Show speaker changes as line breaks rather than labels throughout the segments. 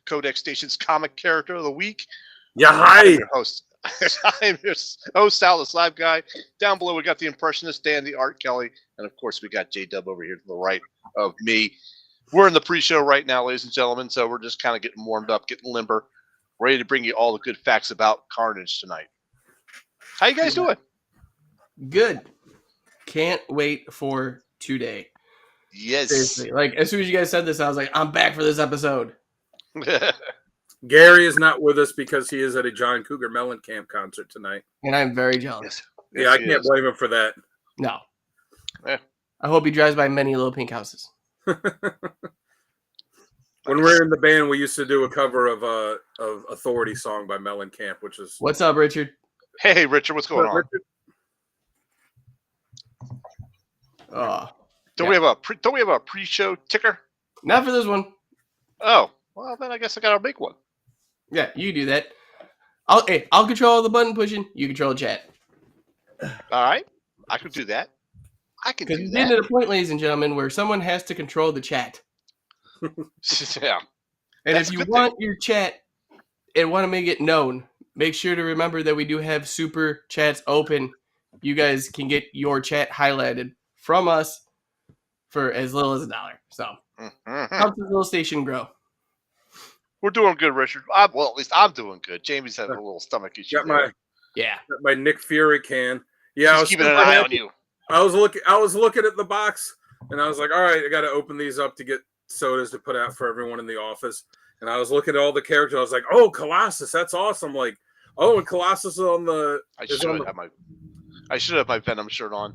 Codex Station's comic character of the week.
Yeah,
I'm
hi.
your host. I'm your host, Sal, the Slab Guy. Down below, we got the Impressionist Dan, the Art Kelly, and of course, we got J-Dub over here to the right of me. We're in the pre-show right now, ladies and gentlemen, so we're just kind of getting warmed up, getting limber, ready to bring you all the good facts about Carnage tonight. How you guys doing?
Good. Can't wait for today.
Yes.
Seriously. Like, as soon as you guys said this, I was like, I'm back for this episode.
Gary is not with us because he is at a John Cougar Mellencamp concert tonight.
And I'm very jealous.
Yes.
Yeah, I can't blame him for that.
No.
Yeah.
I hope he drives by many little pink houses.
When we were in the band, we used to do a cover of Authority song by Mellencamp, which is...
What's up, Richard?
Hey, Richard, what's going on?
Richard?
Don't we have a pre-show ticker?
Not for this one.
Oh, well, then I guess I got to make one.
Yeah, you do that. I'll control the button pushing. You control chat.
All right, I can do that. I can
Because
do
it's
that.
getting to the point, ladies and gentlemen, where someone has to control the chat.
Yeah.
And
That's
if
a
you
good
want your chat and want to make it known, make sure to remember that we do have super chats open. You guys can get your chat highlighted from us for as little as $1. So helps the little station grow.
We're doing good, Richard. Well, at least I'm doing good. Jamie's having a little stomach issue.
Got my Nick Fury can. Yeah, I was
keeping an eye on you.
I was looking at the box, and I was like, all right, I got to open these up to get sodas to put out for everyone in the office. And I was looking at all the characters. I was like, oh, Colossus, that's awesome. Like, oh, and Colossus is on the...
I should have my Venom shirt on.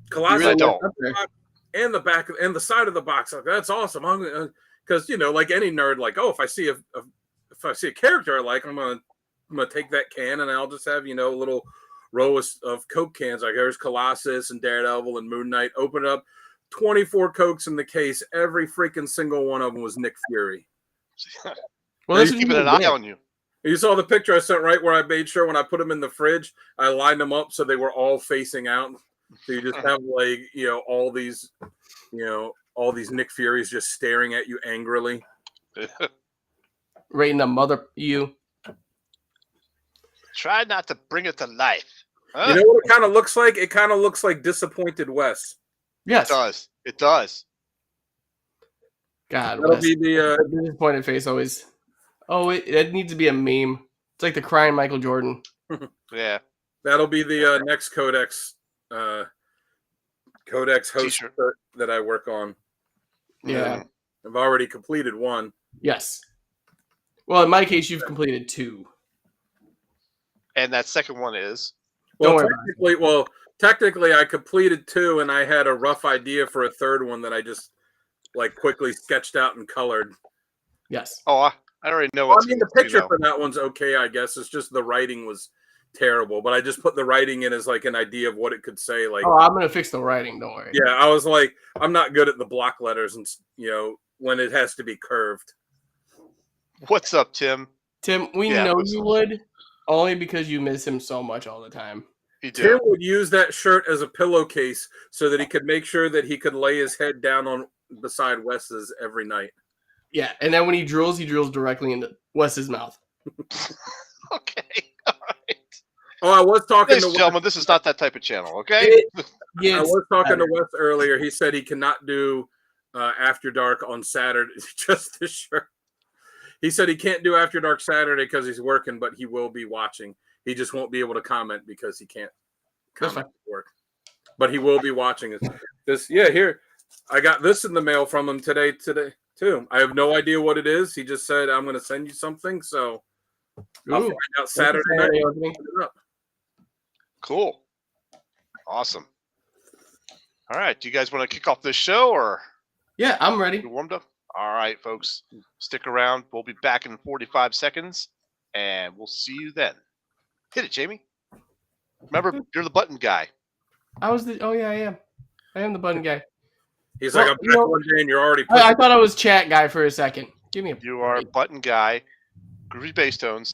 Colossus
really don't.
And the back and the side of the box. Like, that's awesome. Because like any nerd, like, oh, if I see a character I like, I'm gonna take that can and I'll just have a little row of Coke cans. Like, there's Colossus and Daredevil and Moon Knight. Open it up, 24 Cokes in the case. Every freaking single one of them was Nick Fury.
Well,
He's keeping an eye on you.
You saw the picture I sent, right, where I made sure when I put them in the fridge, I lined them up so they were all facing out. So you just have all these Nick Furies just staring at you angrily.
Rating the mother you.
Try not to bring it to life. Huh?
You know what it kind of looks like? It kind of looks like disappointed Wes.
Yes.
It does. It does.
God,
that'll be the
disappointed face always. Oh, it needs to be a meme. It's like the crying Michael Jordan.
Yeah.
That'll be the next Codex host
T-shirt
that I work on.
Yeah.
I've already completed one.
Yes. Well, in my case, you've completed 2.
And that second one is?
Technically, I completed 2, and I had a rough idea for a third one that I just quickly sketched out and colored.
Yes.
Oh, I already know.
The picture for that one's okay, I guess. It's just the writing was terrible, but I just put the writing in as an idea of what it could say.
I'm gonna fix the writing. Don't worry.
Yeah, I was like, I'm not good at the block letters, and when it has to be curved.
What's up, Tim?
Tim, we know you would, only because you miss him so much all the time.
Tim would use that shirt as a pillowcase so that he could make sure that he could lay his head down beside Wes's every night.
Yeah, and then when he drills directly into Wes's mouth.
Okay, all right.
Oh, I was talking
to Wes. Gentlemen, this is not that type of channel, okay?
I was talking to Wes earlier. He said he cannot do After Dark on Saturday. Just this shirt. He said he can't do After Dark Saturday because he's working, but he will be watching. He just won't be able to comment because he can't comment at work. But he will be watching this. Yeah, here. I got this in the mail from him today too. I have no idea what it is. He just said, I'm going to send you something. So I'll find out Saturday night.
Cool. Awesome. All right. Do you guys want to kick off this show or?
Yeah, I'm ready.
You warmed up? All right, folks. Stick around. We'll be back in 45 seconds and we'll see you then. Hit it, Jamie. Remember, you're the button guy.
I am. I am the button guy.
He's like, I'm back one day and you're already...
I thought I was chat guy for a second. Give me a...
You are button guy. Groovy bass tones.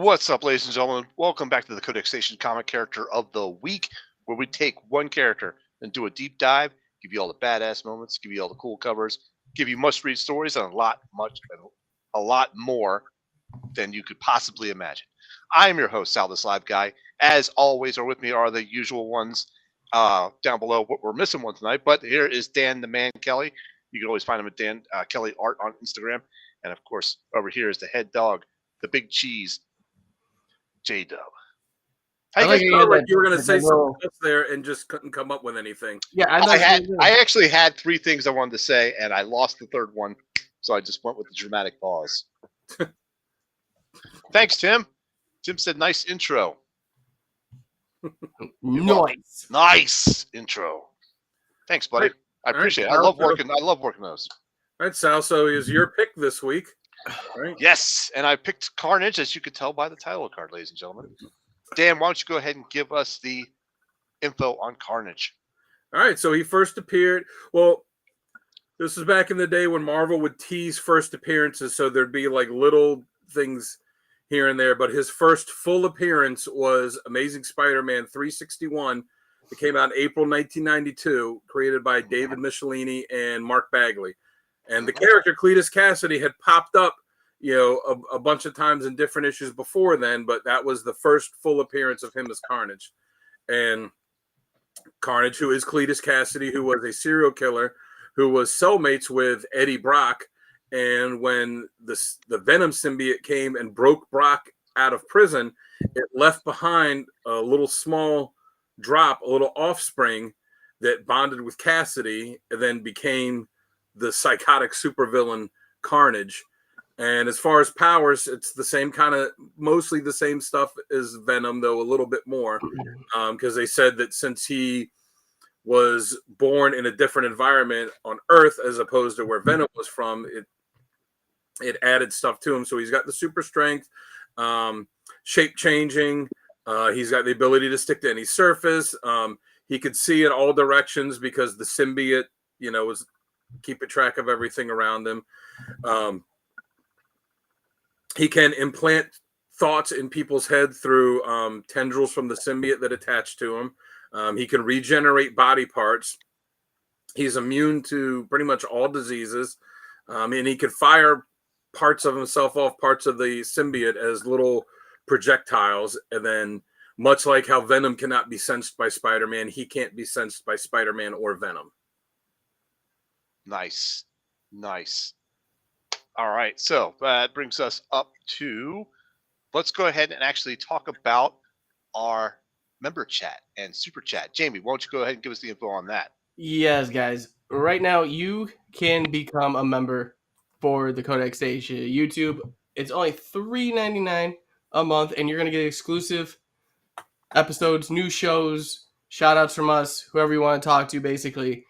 What's up, ladies and gentlemen? Welcome back to the Codex Station Comic Character of the Week, where we take one character and do a deep dive, give you all the badass moments, give you all the cool covers, give you must-read stories, and a lot more than you could possibly imagine. I am your host, Sal, this live guy. As always, or with me are the usual ones down below. We're missing one tonight, but here is Dan the Man Kelly. You can always find him at Dan Kelly Art on Instagram. And of course, over here is the head dog, the big cheese, J-Dub.
I like you were going to say something else there and just couldn't come up with anything.
Yeah,
I actually had three things I wanted to say, and I lost the third one, so I just went with the dramatic pause. Thanks, Tim. Tim said, "Nice intro." Nice intro. Thanks, buddy. I appreciate it. I love working those.
All right, Sal. So is your pick this week? Right.
Yes, and I picked Carnage, as you could tell by the title card, ladies and gentlemen. Dan, why don't you go ahead and give us the info on Carnage?
All right, so he first appeared. Well, this was back in the day when Marvel would tease first appearances, so there'd be like little things here and there. But his first full appearance was Amazing Spider-Man 361. It came out in April 1992, created by David Michelini and Mark Bagley. And the character Cletus Cassidy had popped up, a bunch of times in different issues before then, but that was the first full appearance of him as Carnage. And Carnage, who is Cletus Cassidy, who was a serial killer, who was cellmates with Eddie Brock. And when the Venom symbiote came and broke Brock out of prison, it left behind a little small drop, a little offspring that bonded with Cassidy and then became the psychotic supervillain Carnage. And as far as powers, it's the same kind of, mostly the same stuff as Venom, though a little bit more, because they said that since he was born in a different environment on Earth as opposed to where Venom was from, it added stuff to him. So he's got the super strength, shape changing. He's got the ability to stick to any surface. He could see in all directions because the symbiote, was keeping track of everything around him. He can implant thoughts in people's head through tendrils from the symbiote that attach to him. He can regenerate body parts. He's immune to pretty much all diseases. And he can fire parts of himself off parts of the symbiote as little projectiles. And then much like how Venom cannot be sensed by Spider-Man, he can't be sensed by Spider-Man or Venom.
Nice. All right, so that brings us up to, let's go ahead and actually talk about our member chat and super chat. Jamie, why don't you go ahead and give us the info on that?
Yes, guys. Right now, you can become a member for the Codex Station YouTube. It's only $3.99 a month, and you're going to get exclusive episodes, new shows, shout-outs from us, whoever you want to talk to, basically.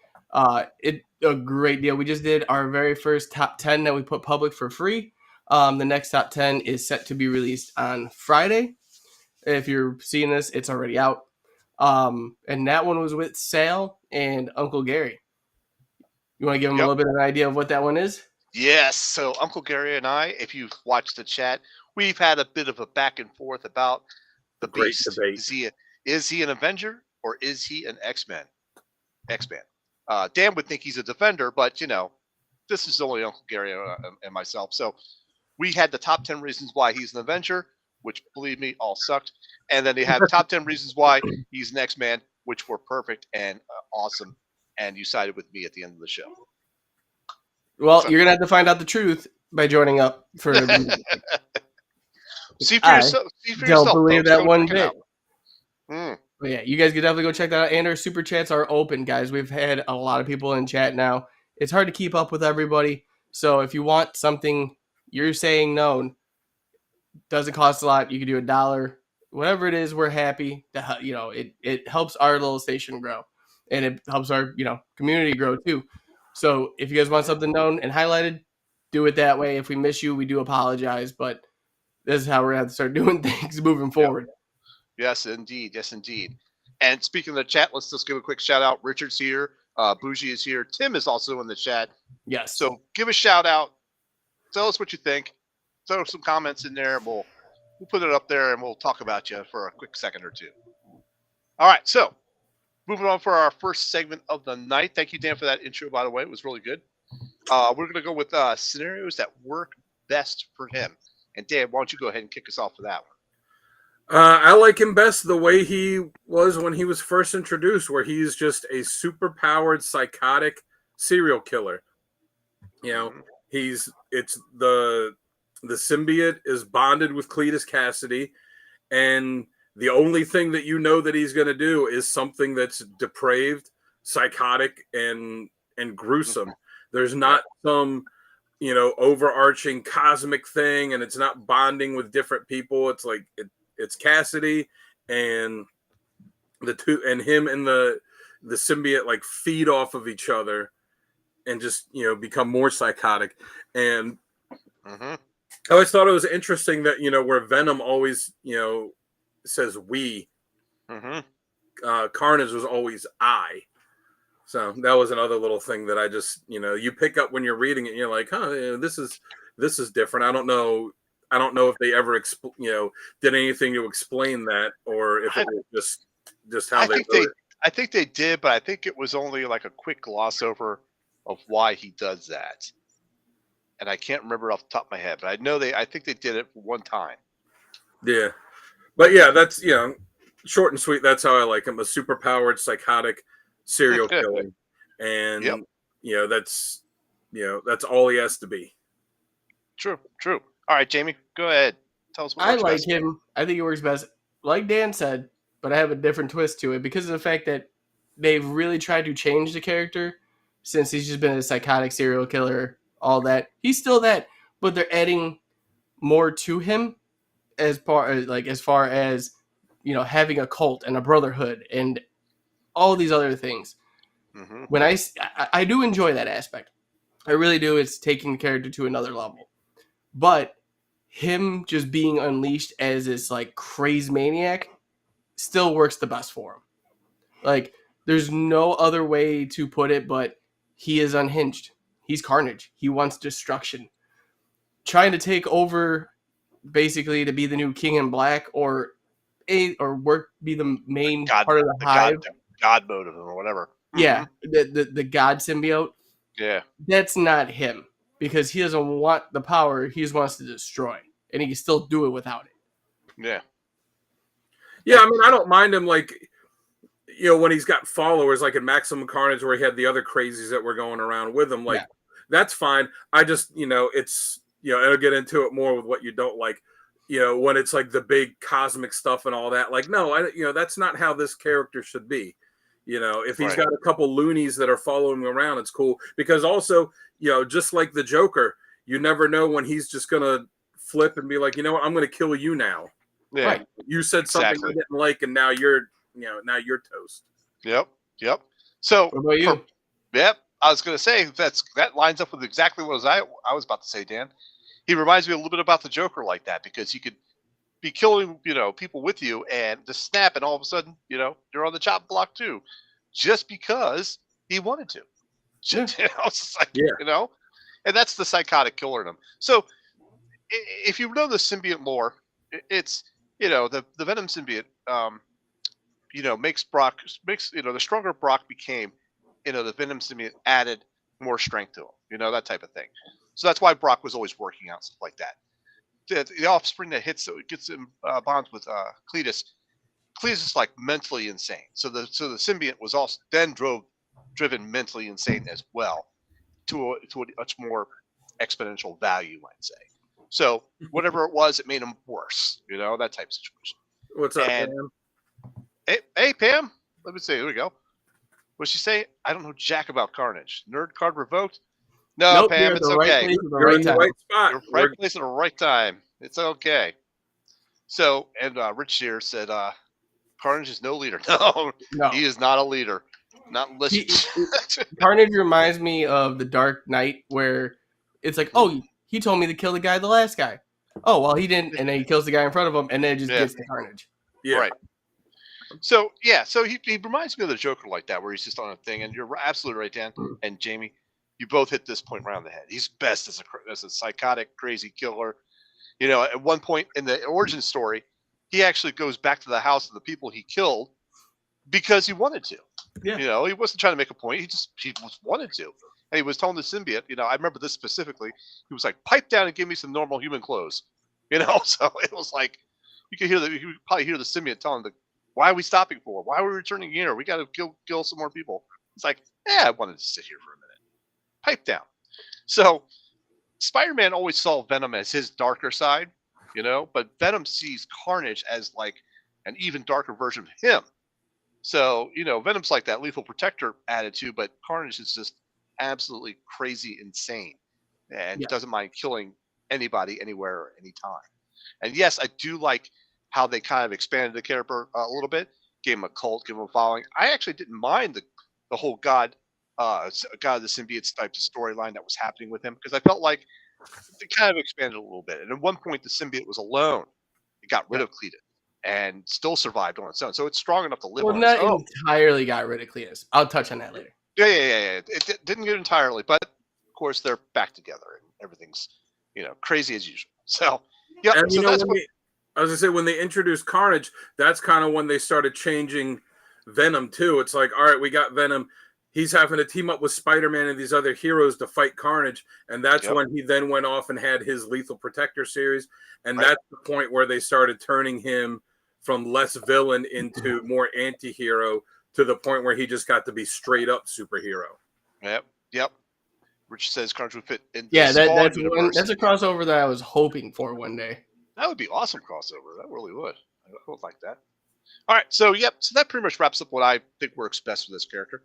It's a great deal. We just did our very first top 10 that we put public for free. The next top 10 is set to be released on Friday. If you're seeing this, it's already out. And that one was with Sal and Uncle Gary. You want to give them a little bit of an idea of what that one is?
Yes. So Uncle Gary and I, if you've watched the chat, we've had a bit of a back and forth about the Beast. Is he an Avenger or is he an X-Man? Dan would think he's a Defender, but this is only Uncle Gary and myself. So we had the top 10 reasons why he's an Avenger, which, believe me, all sucked. And then they have top 10 reasons why he's an X-Man, which were perfect and awesome. And you sided with me at the end of the show.
Well, you're going to have to find out the truth by joining up for
See for yourself.
Don't believe that one bit.
But
yeah, you guys can definitely go check that out. And our super chats are open, guys. We've had a lot of people in chat now. It's hard to keep up with everybody. So if you want something you're saying known, doesn't cost a lot. You can do $1. Whatever it is, we're happy. It helps our little station grow. And it helps our, community grow too. So if you guys want something known and highlighted, do it that way. If we miss you, we do apologize. But this is how we're going to have to start doing things moving forward.
Yes, indeed. And speaking of the chat, let's just give a quick shout out. Richard's here. Bougie is here. Tim is also in the chat.
Yes.
So give a shout out. Tell us what you think. Throw some comments in there. And we'll we'll put it up there and we'll talk about you for a quick second or two. All right, so moving on for our first segment of the night. Thank you, Dan, for that intro, by the way. It was really good. We're going to go with scenarios that work best for him. And Dan, why don't you go ahead and kick us off for that one?
I like him best the way he was when he was first introduced, where he's just a super-powered, psychotic serial killer. You know, it's the symbiote is bonded with Cletus Cassidy, and the only thing that you know that he's going to do is something that's depraved, psychotic, and gruesome. There's not some, overarching cosmic thing, and it's not bonding with different people. It's like it's Cassidy and the two, and him and the symbiote like feed off of each other and just become more psychotic. And I always thought it was interesting that where Venom always says we, Carnage was always I. So that was another little thing that I just you pick up when you're reading it. And you're like, this is different. I don't know if they ever did anything to explain that, or if it was just how they do it.
I think they did, but I think it was only like a quick gloss over of why he does that. And I can't remember off the top of my head, but I think they did it one time.
Yeah. But yeah, that's short and sweet. That's how I like him. A super powered psychotic serial killer. And that's all he has to be.
True. All right, Jamie, go ahead. Tell us what
I like him. I think it works best. Like Dan said, but I have a different twist to it because of the fact that they've really tried to change the character since he's just been a psychotic serial killer, all that. He's still that, but they're adding more to him as far as having a cult and a brotherhood and all these other things. When I do enjoy that aspect. I really do. It's taking the character to another level. But him just being unleashed as this like crazy maniac still works the best for him. Like there's no other way to put it, but he is unhinged. He's Carnage. He wants destruction. Trying to take over basically to be the new King in Black or be the main part of the hive.
God mode of him or whatever.
Yeah, the God symbiote.
Yeah.
That's not him because he doesn't want the power. He just wants to destroy. And he can still do it without it.
Yeah.
Yeah, I mean, I don't mind him like when he's got followers like in Maximum Carnage where he had the other crazies that were going around with him, like that's fine. I just, it's I'll get into it more with what you don't like. When it's like the big cosmic stuff and all that, like, no, that's not how this character should be. If he's got a couple loonies that are following him around, it's cool. Because also, just like the Joker, you never know when he's just going to flip and be like, you know what, I'm going to kill you now.
Yeah.
Right. You said something I didn't like, and now you're toast.
Yep. So,
what about you?
I was going to say that lines up with exactly what I was about to say, Dan. He reminds me a little bit about the Joker like that because he could be killing, people with you and just snap, and all of a sudden, you're on the chop block too, just because he wanted to. It's just like, and that's the psychotic killer in him. So, if you know the symbiote lore, it's the Venom symbiote, makes the stronger Brock became, the Venom symbiote added more strength to him, that type of thing. So that's why Brock was always working out stuff like that. The offspring that gets him bonds with Cletus. Cletus is like mentally insane. So the symbiote was also then driven mentally insane as well to a much more exponential value, I'd say. So whatever it was, it made him worse. That type of situation.
What's up, Pam?
Hey, Pam. Let me see. Here we go. What'd she say? I don't know jack about Carnage. Nerd card revoked. No,
nope,
Pam, it's okay.
You're in the right spot.
You're right place at the right time. It's okay. So, and Rich here said, Carnage is no leader. No, he is not a leader. Not unless
Carnage reminds me of the Dark Knight, where it's like, oh, he told me to kill the guy, the last guy. Oh, well, he didn't, and then he kills the guy in front of him, and then it just gets to Carnage.
Yeah.
Right. So he reminds me of the Joker like that, where he's just on a thing, and you're absolutely right, Dan and Jamie. You both hit this point right on the head. He's best as a psychotic, crazy killer. You know, at one point in the origin story, he actually goes back to the house of the people he killed because he wanted to.
Yeah.
You know, he wasn't trying to make a point. He just wanted to. And he was telling the symbiote, you know, I remember this specifically. He was like, pipe down and give me some normal human clothes. You know, so it was like, you could probably hear the symbiote telling him, why are we stopping for? Why are we returning here? We got to kill some more people. It's like, I wanted to sit here for a minute. Pipe down. So Spider-Man always saw Venom as his darker side, you know, but Venom sees Carnage as like an even darker version of him. So, you know, Venom's like that lethal protector attitude, but Carnage is just absolutely crazy insane and doesn't mind killing anybody, anywhere, anytime. And yes, I do like how they kind of expanded the character a little bit, gave him a cult, gave him a following. I actually didn't mind the whole God of the Symbiotes type of storyline that was happening with him, because I felt like they kind of expanded a little bit. And at one point, the symbiote was alone. It got rid of Cletus and still survived on its own. So it's strong enough to live on its own.
Not entirely got rid of Cletus. I'll touch on that later.
Yeah. It didn't get entirely, but of course they're back together and everything's, you know, crazy as usual. So yeah.
And
so that's what
I was gonna say, when they introduced Carnage, that's kind of when they started changing Venom too. It's like, all right, we got Venom. He's having to team up with Spider-Man and these other heroes to fight Carnage. And that's when he then went off and had his Lethal Protector series. And that's the point where they started turning him from less villain into more anti-hero, to the point where he just got to be straight up superhero.
Yep. Rich says Carnage would fit in.
That's a crossover that I was hoping for one day.
That would be awesome crossover. That really would. I would like that. All right. So that pretty much wraps up what I think works best for this character.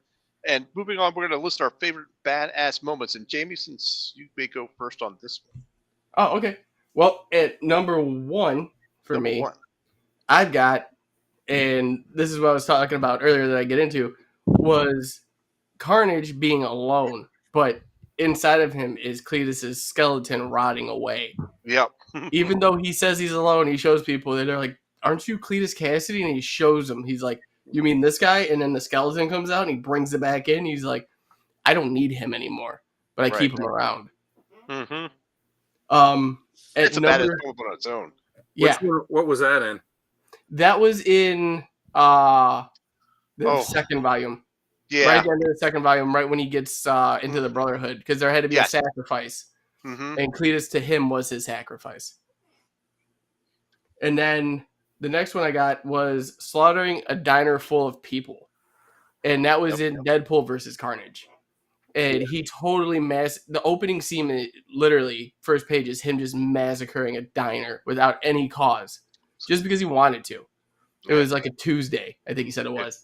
And moving on, we're going to list our favorite badass moments. And Jamie, since you may go first on this one.
Oh, okay. Well, at number one for me, I've got, and this is what I was talking about earlier that I get into, was Carnage being alone, but inside of him is Cletus's skeleton rotting away.
Yep.
Even though he says he's alone, he shows people that they're like, aren't you Cletus Cassidy? And he shows them. He's like, you mean this guy? And then the skeleton comes out and he brings it back in. He's like, I don't need him anymore, but I keep him around.
Mm-hmm.
It's
a badass moment on its own.
Yeah.
What was that in?
That was in the second volume.
Yeah.
Right at the end of the second volume, right when he gets into the Brotherhood, because there had to be a sacrifice.
Mm-hmm.
And Cletus to him was his sacrifice. And then the next one I got was slaughtering a diner full of people. And that was in Deadpool versus Carnage. And he totally the opening scene, literally, first page is him just massacring a diner without any cause. Just because he wanted to. It was like a Tuesday, I think he said it was.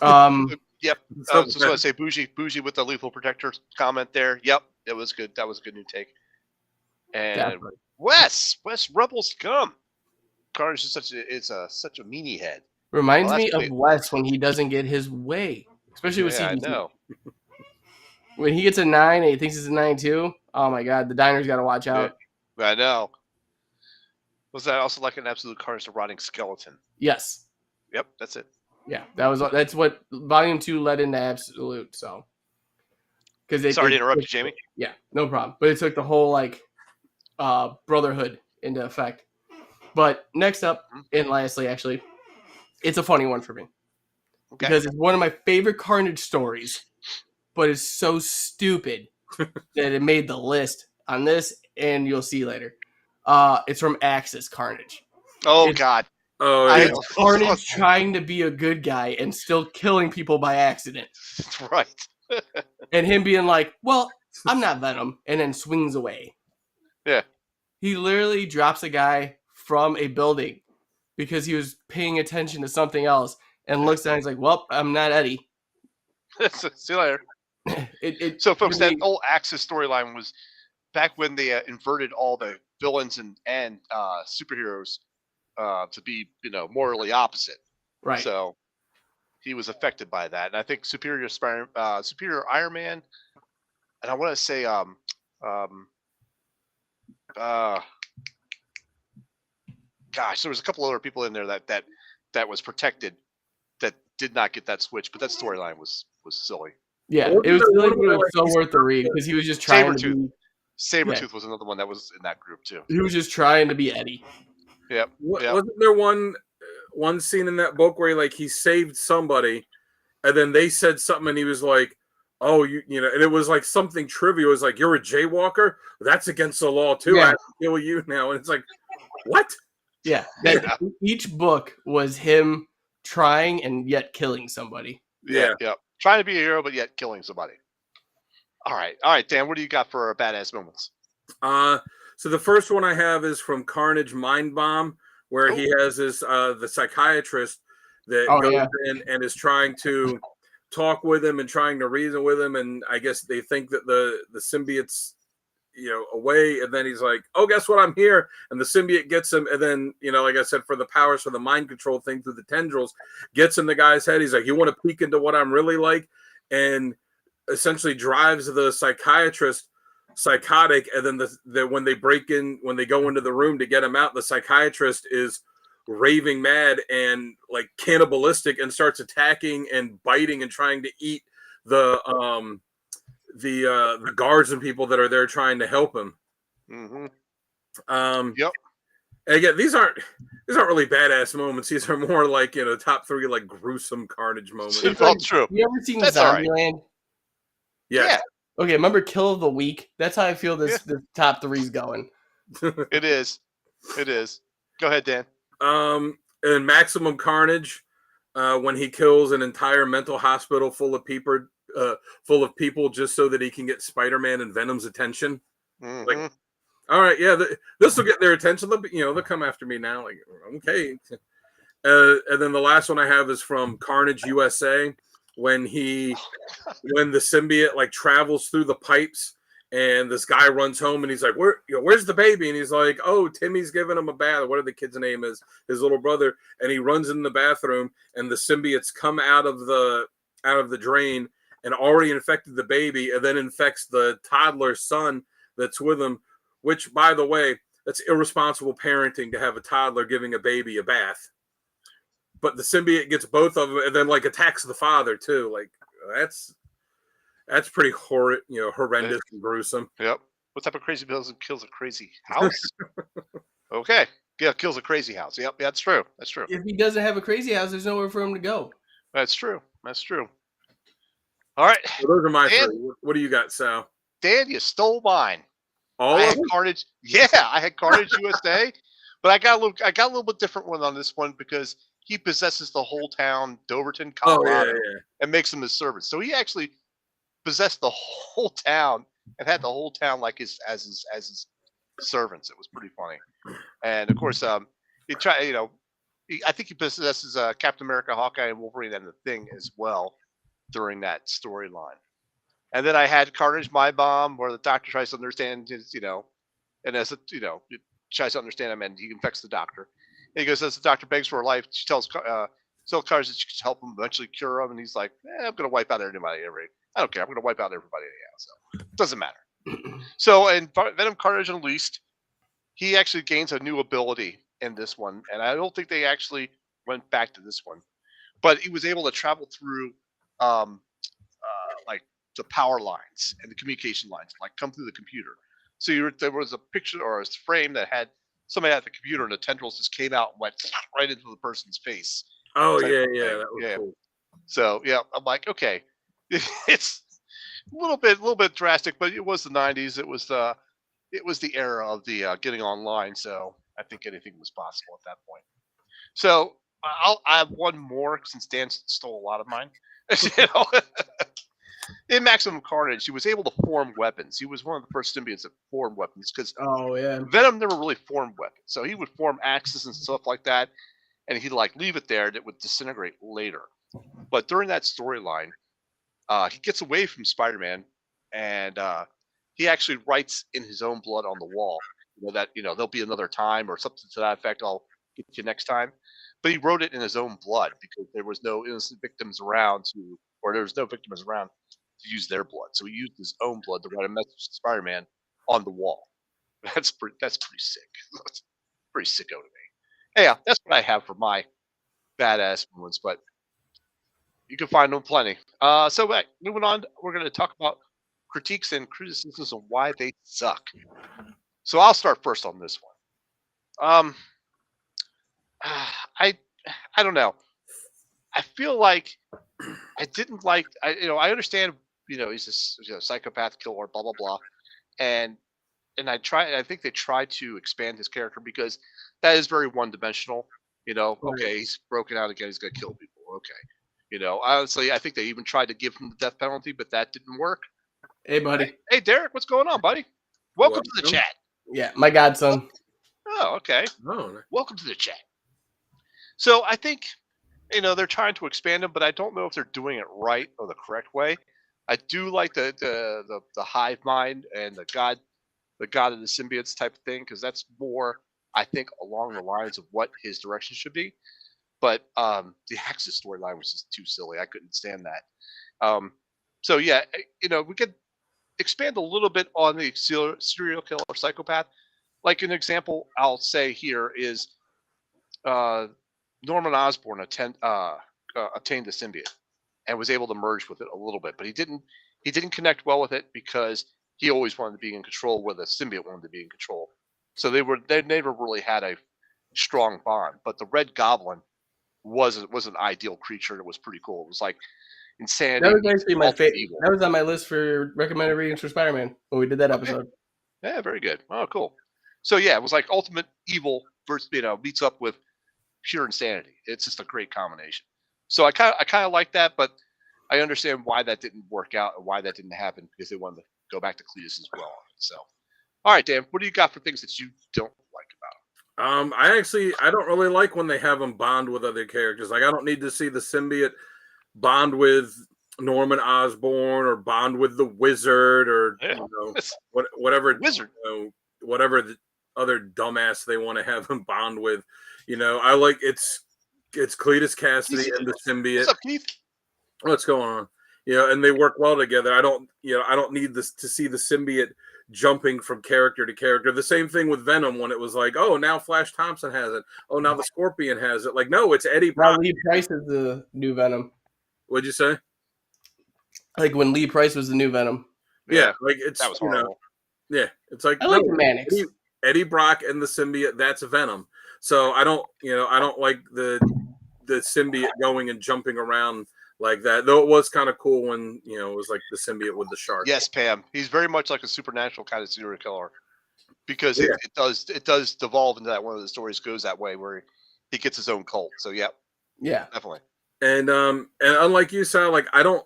Yep. I was just going to say bougie with the Lethal Protector comment there. Yep. It was good. That was a good new take. And definitely. Wes Rebel Scum. Carnage is such a meanie head.
Reminds me of Wes when he doesn't get his way, especially with CGC.
I know.
When he gets a 9 and he thinks it's a 9 too. Oh my God, the diner's got to watch out.
Yeah, I know. Was that also like an absolute Carnage to rotting skeleton?
Yes.
Yep, that's it.
Yeah, that's what Volume 2 led into Absolute. So,
sorry to interrupt you, Jamie.
Yeah, no problem. But it took the whole Brotherhood into effect. But next up, and lastly, actually, it's a funny one for me. Okay. Because it's one of my favorite Carnage stories, but it's so stupid that it made the list on this, and you'll see later. It's from Axis Carnage.
God.
It's Carnage trying to be a good guy and still killing people by accident.
Right.
And him being like, well, I'm not Venom, and then swings away.
Yeah.
He literally drops a guy from a building because he was paying attention to something else and looks down and he's like, well, I'm not Eddie.
See you later. So, folks, that old Axis storyline was back when they inverted all the villains and superheroes to be, morally opposite.
Right.
So he was affected by that. And I think Superior Iron Man, and I want to say gosh, there was a couple other people in there that was protected that did not get that switch, but that storyline was silly.
Yeah, it was silly, but it was so worth the read because he was just trying to be
Sabretooth was another one that was in that group too.
He was just trying to be Eddie.
Yep. Yep.
Wasn't there one scene in that book where he saved somebody, and then they said something, and he was like, "Oh, you know," and it was like something trivial. It was like, "You're a jaywalker? That's against the law too. I have to kill you now." And it's like, what?
Yeah. Each book was him trying and yet killing somebody.
Yeah. Trying to be a hero, but yet killing somebody. All right, Dan. What do you got for our badass moments?
So the first one I have is from Carnage Mind Bomb, where he has this the psychiatrist that goes in and is trying to talk with him and trying to reason with him, and I guess they think that the symbiote's away, and then he's like, "Oh, guess what? I'm here," and the symbiote gets him, and then like I said, for the powers for the mind control thing through the tendrils, gets in the guy's head. He's like, "You want to peek into what I'm really like?" and essentially drives the psychiatrist psychotic, and then when they go into the room to get him out, the psychiatrist is raving mad and like cannibalistic and starts attacking and biting and trying to eat the guards and people that are there trying to help him.
Yep.
And again, these aren't really badass moments. These are more like top 3 like gruesome Carnage moments.
It's all true.
You ever seen
That's
Zombieland?
Right.
Yeah.
Okay, remember Kill of the Week? That's how I feel this top 3's going.
It is. Go ahead, Dan.
In Maximum Carnage, when he kills an entire mental hospital full of people just so that he can get Spider-Man and Venom's attention. Like, all right, yeah, this will get their attention. They'll come after me now. Like, okay. And then the last one I have is from Carnage USA, when the symbiote like travels through the pipes, and this guy runs home, and he's like, where's the baby? And he's like, oh, Timmy's giving him a bath. What are the kid's name is? His little brother. And he runs in the bathroom, and the symbiotes come out of the drain and already infected the baby, and then infects the toddler son that's with him, which, by the way, that's irresponsible parenting to have a toddler giving a baby a bath. But the symbiote gets both of them and then like attacks the father too. Like that's pretty horrendous and gruesome.
Yep. What type of crazy person kills a crazy house? Okay. Yeah, kills a crazy house. Yep, that's true.
If he doesn't have a crazy house, there's nowhere for him to go.
That's true. All right.
Well, those are my 3. What do you got, Sal?
Dan, you stole mine.
I had
Carnage. Yeah, I had Carnage USA, but I got a little bit different one on this one because he possesses the whole town, Doverton, Colorado, and makes them his servants. So he actually possessed the whole town and had the whole town like as his servants. It was pretty funny. And of course, he tried. I think he possesses Captain America, Hawkeye, and Wolverine, and the Thing as well during that storyline. And then I had Carnage My Bomb, where the Doctor tries to understand his, and as it tries to understand him, and he infects the Doctor. And he goes, as the Doctor begs for her life, she tells Carnage that she can help him eventually cure him, and he's like, I'm going to wipe out everybody. I don't care. I'm going to wipe out everybody anyhow, so it doesn't matter. So in Venom Carnage Unleashed, he actually gains a new ability in this one, and I don't think they actually went back to this one, but he was able to travel through like the power lines and the communication lines, like come through the computer. So there was a picture or a frame that had somebody at the computer, and the tendrils just came out and went right into the person's face.
Oh yeah, that was cool.
So yeah, I'm like, okay, it's a little bit drastic, but it was the '90s. It was the era of the getting online. So I think anything was possible at that point. So I have one more since Dan stole a lot of mine. In Maximum Carnage, he was able to form weapons. He was one of the first symbiotes that formed weapons because Venom never really formed weapons. So he would form axes and stuff like that, and he'd like leave it there, and it would disintegrate later. But during that storyline, he gets away from Spider-Man, and he actually writes in his own blood on the wall, that there'll be another time or something to that effect. I'll get you next time. But he wrote it in his own blood because there was no innocent victims around there was no victims around to use their blood. So he used his own blood to write a message to Spider-Man on the wall. That's pretty sick. That's pretty sicko to me. Yeah, that's what I have for my badass moments, but you can find them plenty. So moving on, we're going to talk about critiques and criticisms of why they suck. So I'll start first on this one. I I don't know. I feel like I didn't like. I understand. He's this psychopath killer, blah blah blah, and I think they try to expand his character because that is very one dimensional. Okay, he's broken out again. He's gonna kill people. Okay. Honestly, I think they even tried to give him the death penalty, but that didn't work.
Hey, buddy.
Hey, Derek, what's going on, buddy? Welcome to the chat.
Yeah, my godson.
Oh, okay.
Oh,
Welcome to the chat. So I think, they're trying to expand him, but I don't know if they're doing it right or the correct way. I do like the hive mind and the god of the symbiotes type of thing, because that's more, I think, along the lines of what his direction should be. But the Axis storyline was just too silly. I couldn't stand that. So yeah, we could expand a little bit on the serial killer or psychopath. Like an example I'll say here is Norman Osborn attained the symbiote and was able to merge with it a little bit, but he didn't connect well with it because he always wanted to be in control, where the symbiote wanted to be in control. So they never really had a strong bond. But the Red Goblin was an ideal creature. It was pretty cool. It was like insanity.
That was actually my favorite. That was on my list for recommended readings for Spider-Man when we did that episode.
Yeah, very good. Oh, cool. So yeah, it was like ultimate evil versus meets up with pure insanity. It's just a great combination. So I kind of like that, but I understand why that didn't work out and why that didn't happen, because they wanted to go back to Cletus as well. So, all right, Dan, what do you got for things that you don't like about him?
I don't really like when they have them bond with other characters. Like, I don't need to see the symbiote bond with Norman Osborn or bond with the Wizard or whatever
Wizard,
whatever the other dumbass they want to have him bond with. I like it's Cletus Cassidy and the symbiote.
What's up, Keith?
What's going on? And they work well together. I don't need this to see the symbiote jumping from character to character. The same thing with Venom, when it was like, oh, now Flash Thompson has it. Oh, now the Scorpion has it. Like, no, it's Eddie Brock.
Lee Price is the new Venom.
What'd you say?
Like when Lee Price was the new Venom.
Yeah, like it's
that was horrible.
Yeah, it's like
I like the Mannix.
Eddie Brock and the symbiote. That's Venom. So I don't like the symbiote going and jumping around like that. Though it was kind of cool when it was like the symbiote with the shark.
Yes, Pam. He's very much like a supernatural kind of serial killer, because it does devolve into that. One of the stories goes that way where he gets his own cult. So yeah, definitely.
And unlike you, Sal, like I don't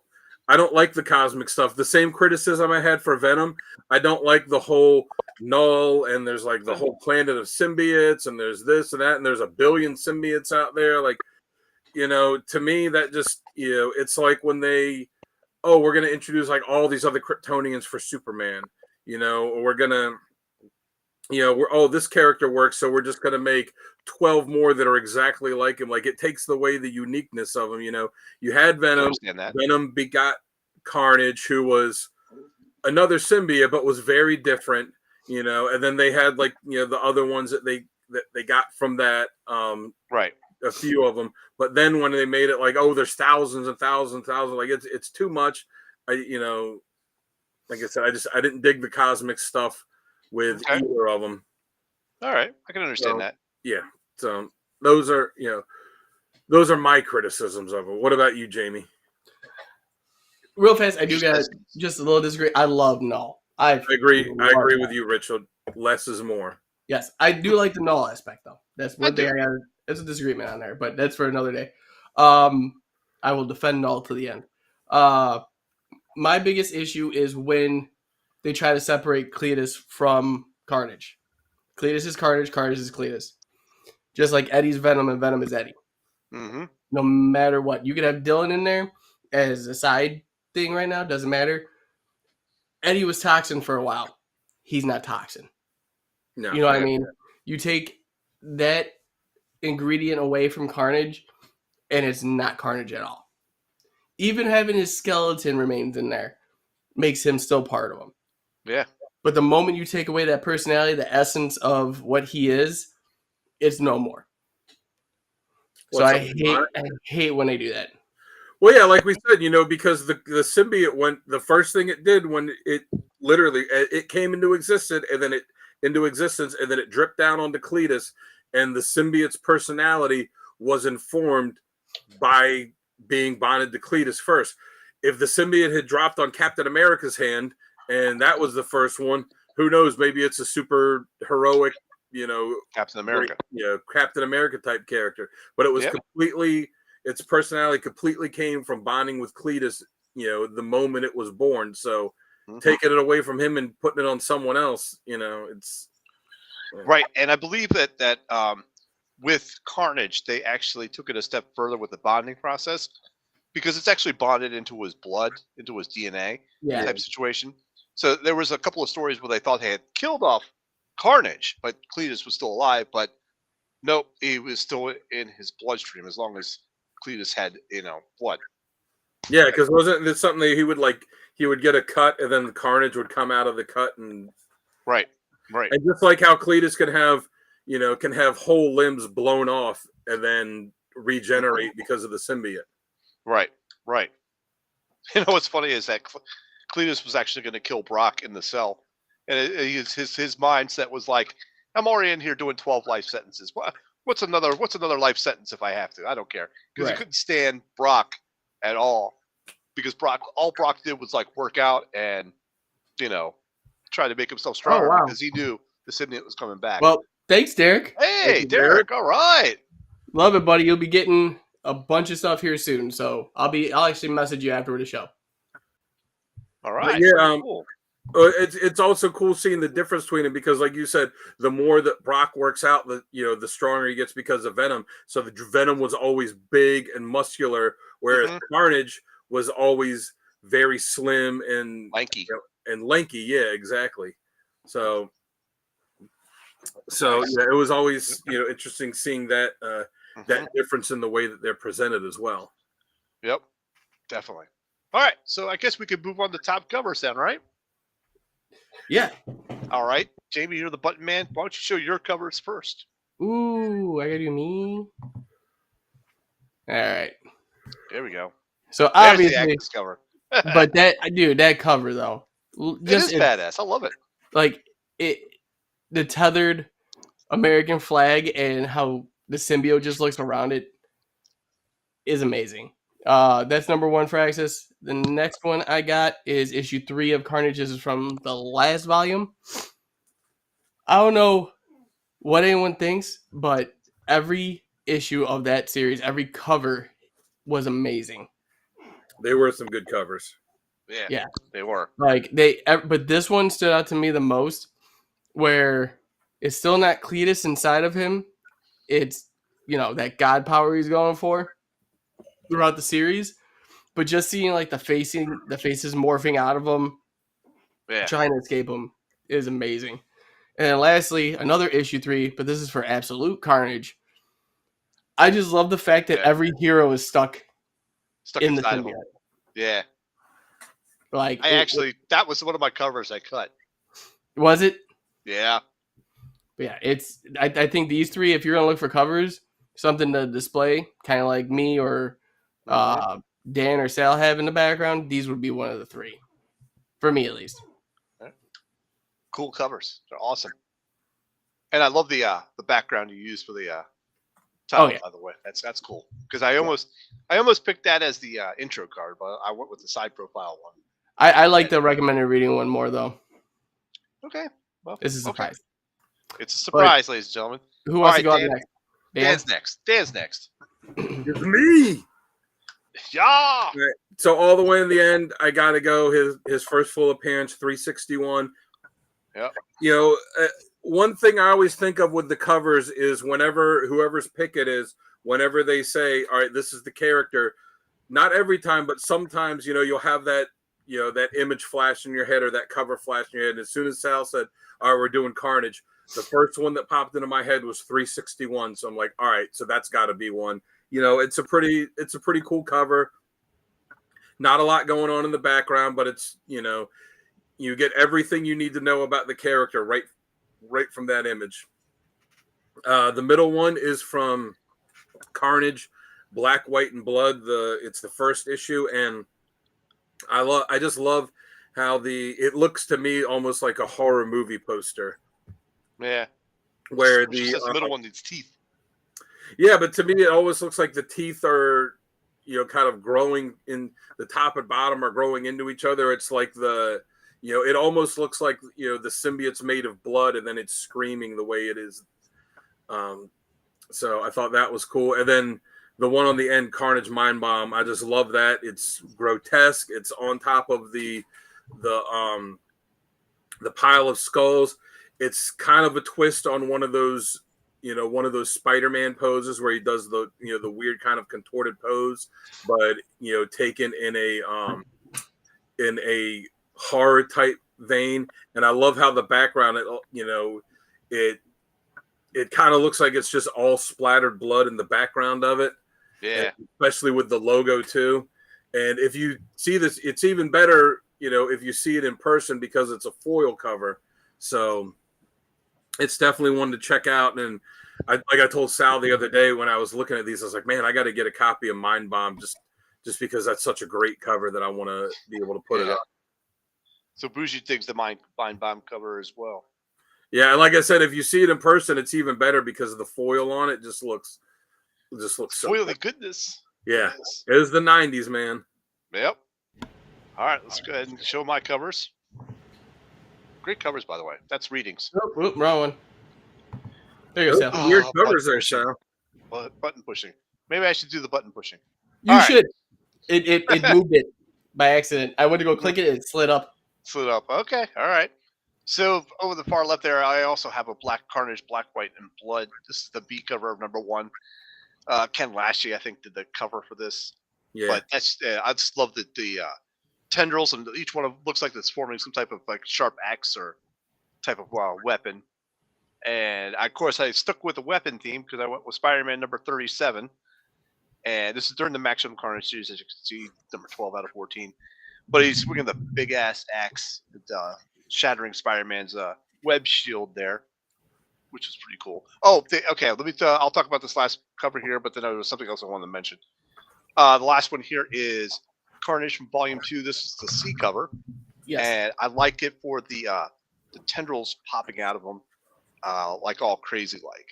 like the cosmic stuff. The same criticism I had for Venom. I don't like the whole null, and there's like the whole planet of symbiotes, and there's this and that, and there's a billion symbiotes out there. Like, to me, that just, it's like when we're going to introduce like all these other Kryptonians for Superman, or we're going to, this character works, so we're just going to make 12 more that are exactly like him. Like, it takes away the uniqueness of him. You had Venom. Venom begot Carnage, who was another symbiote, but was very different, and then they had like, the other ones that they got from that,
right.
A few of them, but then when they made it like, oh, there's thousands and thousands and thousands, like it's too much. Like I said, I didn't dig the cosmic stuff with either of them.
All right, I can understand that.
Yeah, so those are my criticisms of it. What about you, Jamie?
Real fast, I do got just a little disagree. I love Null. I
agree with you, Richard. Less is more.
Yes, I do like the Null aspect, though. That's one thing I got. There's a disagreement on there, but that's for another day. I will defend Null to the end. My biggest issue is when they try to separate Cletus from Carnage. Cletus is Carnage, Carnage is Cletus. Just like Eddie's Venom and Venom is Eddie.
Mm-hmm.
No matter what. You could have Dylan in there as a side thing right now. Doesn't matter. Eddie was Toxin for a while. He's not Toxin.
No,
you know what I mean? You take that ingredient away from Carnage, and it's not Carnage at all. Even having his skeleton remains in there makes him still part of him.
Yeah.
But the moment you take away that personality, the essence of what he is, it's no more. So I hate when they do that.
Well, yeah, like we said, because the symbiote went, the first thing it did when it literally it came into existence, and then it dripped down onto Cletus, and the symbiote's personality was informed by being bonded to Cletus first. If the symbiote had dropped on Captain America's hand, and that was the first one, who knows? Maybe it's a super heroic,
Captain America.
Captain America type character. But it was completely, its personality completely came from bonding with Cletus, the moment it was born. So taking it away from him and putting it on someone else, it's
right. And I believe that with Carnage, they actually took it a step further with the bonding process, because it's actually bonded into his blood, into his DNA type situation. So there was a couple of stories where they thought they had killed off Carnage, but Cletus was still alive. But nope, he was still in his bloodstream as long as Cletus had, blood.
Yeah, because wasn't it something that he would get a cut, and then the Carnage would come out of the cut, and
right.
And just like how Cletus can have whole limbs blown off and then regenerate because of the symbiote.
Right. What's funny is that Cletus was actually going to kill Brock in the cell, and his mindset was like, "I'm already in here doing 12 life sentences. What's another life sentence if I have to? I don't care," because he couldn't stand Brock at all, because all Brock did was like work out and try to make himself stronger because he knew the symbiote was coming back.
Well, thanks, Derek.
Hey, Derek. All right.
Love it, buddy. You'll be getting a bunch of stuff here soon, so I'll actually message you after the show.
All right.
Yeah.
Cool.
It's also cool seeing the difference between them, because, like you said, the more that Brock works out, the stronger he gets because of Venom. So the Venom was always big and muscular, whereas Carnage was always very slim and
lanky.
Lanky. Yeah, exactly. So it was always interesting seeing that that difference in the way that they're presented as well.
Yep, definitely. All right, so I guess we could move on to top covers then, right?
Yeah.
All right, Jamie, you're the button man. Why don't you show your covers first?
Ooh, I gotta do me. All right.
There we go.
So
There's
obviously,
the Agnes cover.
but that cover though,
It is badass. I love it.
Like the tethered American flag and how the symbiote just looks around it is amazing. That's number one for Axis. The next one I got is issue 3 of Carnage. This is from the last volume. I don't know what anyone thinks, but every issue of that series, every cover was amazing.
They were some good covers.
Yeah,
they were.
But this one stood out to me the most, where it's still not Cletus inside of him. It's, that God power he's going for throughout the series. But just seeing like the faces morphing out of him, trying to escape him, is amazing. And then lastly, another issue 3, but this is for Absolute Carnage. I just love the fact that every hero is stuck in the symbiote.
Yeah.
Like
that was one of my covers I cut.
Was it?
Yeah.
Yeah, I think these 3, if you're gonna look for covers, something to display, kind of like me or Dan or Sal have in the background, these would be one of the 3. For me at least.
Cool covers. They're awesome. And I love the background you use for the title, by the way. That's cool. Because I almost picked that as the intro card, but I went with the side profile one.
I like the recommended reading one more though.
Okay. Well,
it's a surprise.
Okay. It's a surprise, ladies and gentlemen.
Who wants to go up next?
Dan's next.
It's me.
Yeah.
Right. So all the way in the end, I gotta go. His first full appearance, 361.
Yeah.
One thing I always think of with the covers is whenever whoever's pick it is, whenever they say, "All right, this is the character," not every time, but sometimes you'll have that that image flash in your head or that cover flash in your head. And as soon as Sal said, "All right, we're doing Carnage," the first one that popped into my head was 361. So I'm like, all right, so that's got to be one. It's a pretty cool cover. Not a lot going on in the background, but it's you get everything you need to know about the character right from that image. The middle one is from Carnage, Black, White, and Blood. It's the first issue, and I just love how it looks to me almost like a horror movie poster.
Yeah.
Where
the middle one needs teeth.
Yeah, but to me it always looks like the teeth are, kind of growing in the top and bottom are growing into each other. It's like it almost looks like the symbiote's made of blood and then it's screaming the way it is. So I thought that was cool. And then the one on the end, Carnage Mind Bomb, I just love that. It's grotesque. It's on top of the pile of skulls. It's kind of a twist on one of those Spider-Man poses where he does the weird kind of contorted pose, but taken in a horror type vein. And I love how the background, it kind of looks like it's just all splattered blood in the background of it.
Yeah,
especially with the logo too. And if you see this, it's even better, if you see it in person because it's a foil cover. So it's definitely one to check out. And I told Sal the other day when I was looking at these, I was like, man, I got to get a copy of Mind Bomb just because that's such a great cover that I want to be able to put it up.
So Bougie digs the Mind Bomb cover as well.
Yeah, and like I said, if you see it in person, it's even better because of the foil on it. Just looks so
foily goodness.
Yeah, it is the 90s, man.
Yep. All right, let's go ahead and show my covers. Great covers, by the way. That's readings.
Oh, wrong one. There you go, Sal.
Weird covers there, Sal.
Button pushing. Maybe I should do the button pushing.
You should. It moved it by accident. I went to go click it, it slid up.
Okay, all right. So over the far left there, I also have a Black Carnage, Black, White, and Blood. This is the B cover of #1. Ken Lashley, I think, did the cover for this.
Yeah.
But that's I just love the tendrils, and each one looks like it's forming some type of like sharp axe or type of weapon. And of course, I stuck with the weapon theme because I went with Spider-Man #37. And this is during the Maximum Carnage series, as you can see, number 12 out of 14. But he's swinging the big ass axe, shattering Spider-Man's web shield there, which is pretty cool. Oh, okay. Let me. I'll talk about this last cover here, but then there was something else I wanted to mention. The last one here is Carnage from Volume 2. This is the C cover, and I like it for the tendrils popping out of them, like all crazy like.